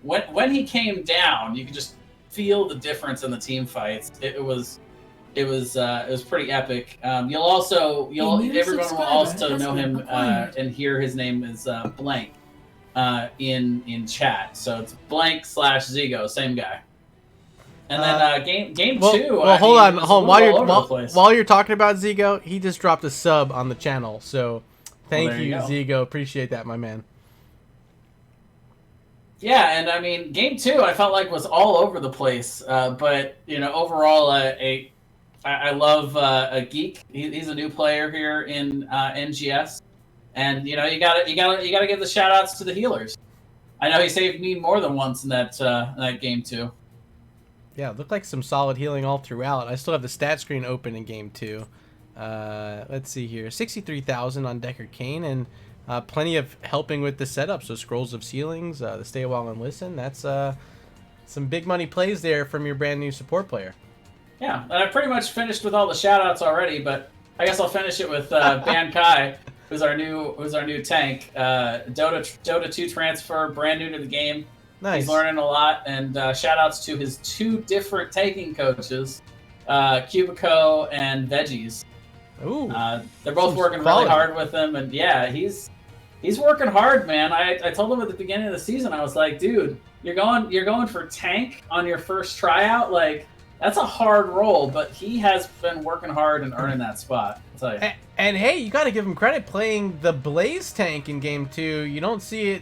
when he came down, you could just feel the difference in the team fights. It was pretty epic. Everyone will also know him and hear his name is Blank in chat. So it's Blank/Zigo, same guy. And then game 2. Well, hold on. While you're talking about Zigo, he just dropped a sub on the channel. So thank you, Zigo. Appreciate that, my man. Yeah, and I mean, game 2 I felt like was all over the place. But overall, I love a Geek. He's a new player here in NGS, and you gotta give the shout outs to the healers. I know he saved me more than once in that game 2. Yeah, it looked like some solid healing all throughout. I still have the stat screen open in game 2. Let's see here, 63,000 on Deckard Cain, and plenty of helping with the setup. So Scrolls of Ceilings, the Stay a While and Listen. That's some big money plays there from your brand new support player. Yeah, and I pretty much finished with all the shout-outs already, but I guess I'll finish it with Ban Kai, who's our new tank. Dota 2 transfer, brand new to the game. Nice. He's learning a lot, and shout-outs to his 2 different tanking coaches, Cubico and Veggies. Ooh, they're both working really hard with him, and yeah, he's working hard, man. I told him at the beginning of the season, I was like, dude, you're going for tank on your first tryout, like. that's a hard role, but he has been working hard and earning that spot. I'll tell you. And hey, you got to give him credit playing the Blaze tank in Game 2. You don't see it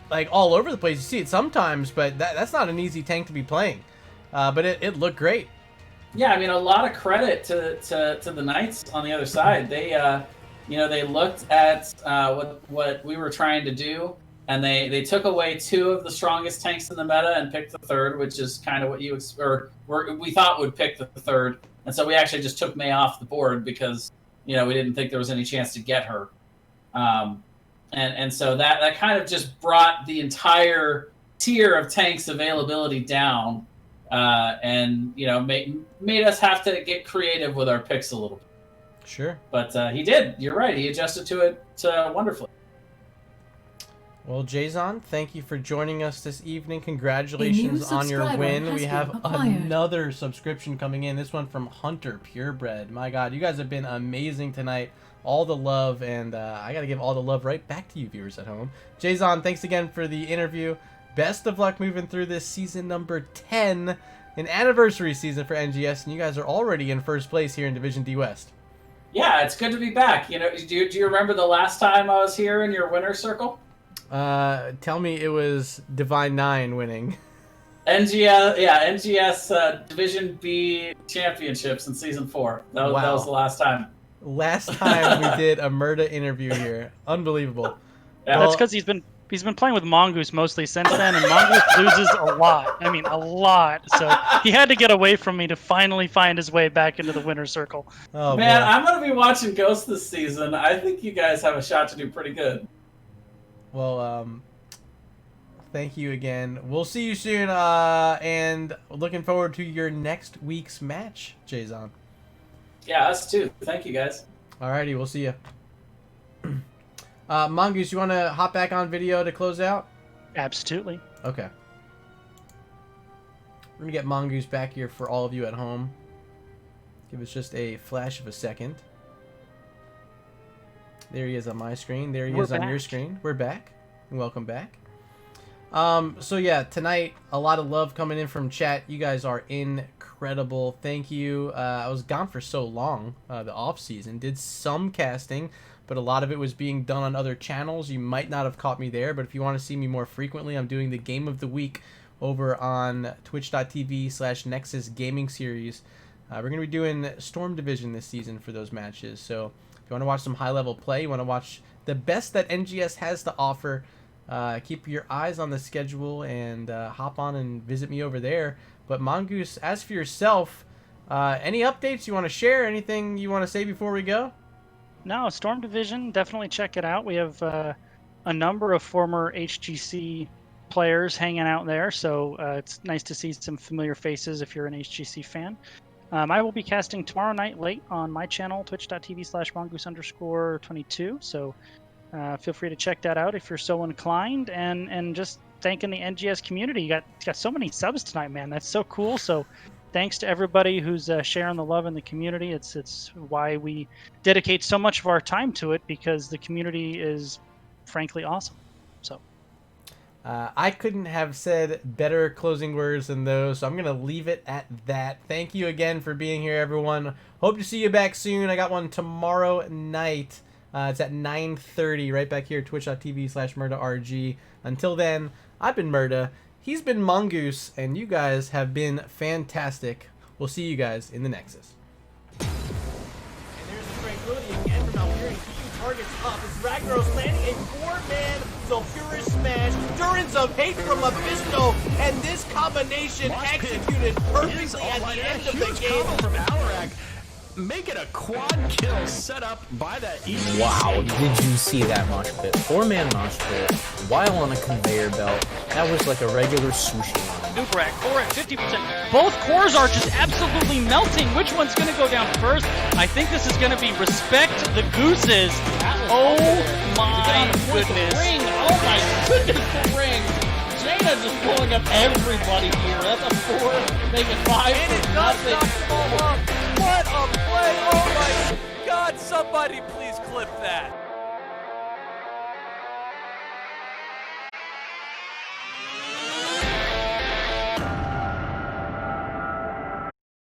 like all over the place. You see it sometimes, but that's not an easy tank to be playing. But it looked great. Yeah, I mean, a lot of credit to the Knights on the other side. They they looked at what we were trying to do, and they took away 2 of the strongest tanks in the meta and picked the third, which is kind of what we thought would pick the third. And so we actually just took Mei off the board because we didn't think there was any chance to get her. And so that kind of just brought the entire tier of tanks availability down, and made us have to get creative with our picks a little bit. Sure. But he did. You're right. He adjusted to it wonderfully. Well, Jason, thank you for joining us this evening. Congratulations on your win. We have another subscription coming in. This one from Hunter Purebred. My God, you guys have been amazing tonight. All the love, and I got to give all the love right back to you viewers at home. Jason, thanks again for the interview. Best of luck moving through this season number 10, an anniversary season for NGS, and you guys are already in first place here in Division D West. Yeah, it's good to be back. Do you remember the last time I was here in your winner circle? Tell me it was Divine 9 winning. NGS Division B championships in season 4. That was the last time. Last time we did a Murda interview here. Unbelievable. Yeah. Well, that's because he's been playing with Mongoose mostly since then, and Mongoose loses a lot. I mean, a lot. So he had to get away from me to finally find his way back into the winner's circle. Oh, man, boy. I'm going to be watching Ghost this season. I think you guys have a shot to do pretty good. Well, thank you again. We'll see you soon, and looking forward to your next week's match, Jason. Yeah, us too. Thank you, guys. Alrighty, we'll see you. Mongoose, you want to hop back on video to close out? Absolutely. Okay. We're going to get Mongoose back here for all of you at home. Give us just a flash of a second. There he is on my screen. There he is on your screen. We're back. Welcome back. So yeah, tonight, a lot of love coming in from chat. You guys are incredible. Thank you. I was gone for so long, the off season. Did some casting, but a lot of it was being done on other channels. You might not have caught me there, but if you want to see me more frequently, I'm doing the Game of the Week over on twitch.tv/Nexus Gaming Series. We're going to be doing Storm Division this season for those matches. So if you want to watch some high-level play, you want to watch the best that NGS has to offer, keep your eyes on the schedule and hop on and visit me over there. But Mongoose, as for yourself, any updates you want to share? Anything you want to say before we go? No, Storm Division, definitely check it out. We have a number of former HGC players hanging out there, so it's nice to see some familiar faces if you're an HGC fan. I will be casting tomorrow night late on my channel, twitch.tv/mongoose_22, so feel free to check that out if you're so inclined, and just thanking the NGS community. You got so many subs tonight, man. That's so cool. So thanks to everybody who's sharing the love in the community. It's why we dedicate so much of our time to it, because the community is frankly awesome. So I couldn't have said better closing words than those, so I'm going to leave it at that. Thank you again for being here, everyone. Hope to see you back soon. I got one tomorrow night. It's at 9:30 right back here at twitch.tv/MurdaRG. Until then, I've been Murda. He's been Mongoose, and you guys have been fantastic. We'll see you guys in the Nexus. And there's the tranquility again from Alperian, keeping targets up. As Ragnaros landing a 4-man Sulfurious Smash, Durance of Hate from Mephisto, and this combination executed perfectly at the end of the game. From Alarak. Make it a quad kill set up by that easy. Wow, did you see that mosh pit? 4-man mosh pit, while on a conveyor belt. That was like a regular sushi line. Dubrak, core at 50%. Both cores are just absolutely melting. Which one's going to go down first? I think this is going to be Respect the Gooses. Oh my goodness. Ring. Oh my goodness, the ring. Jaina just pulling up everybody here. That's a 4, make it 5. And it does knock them all up. What a play! Oh my God! Somebody please clip that.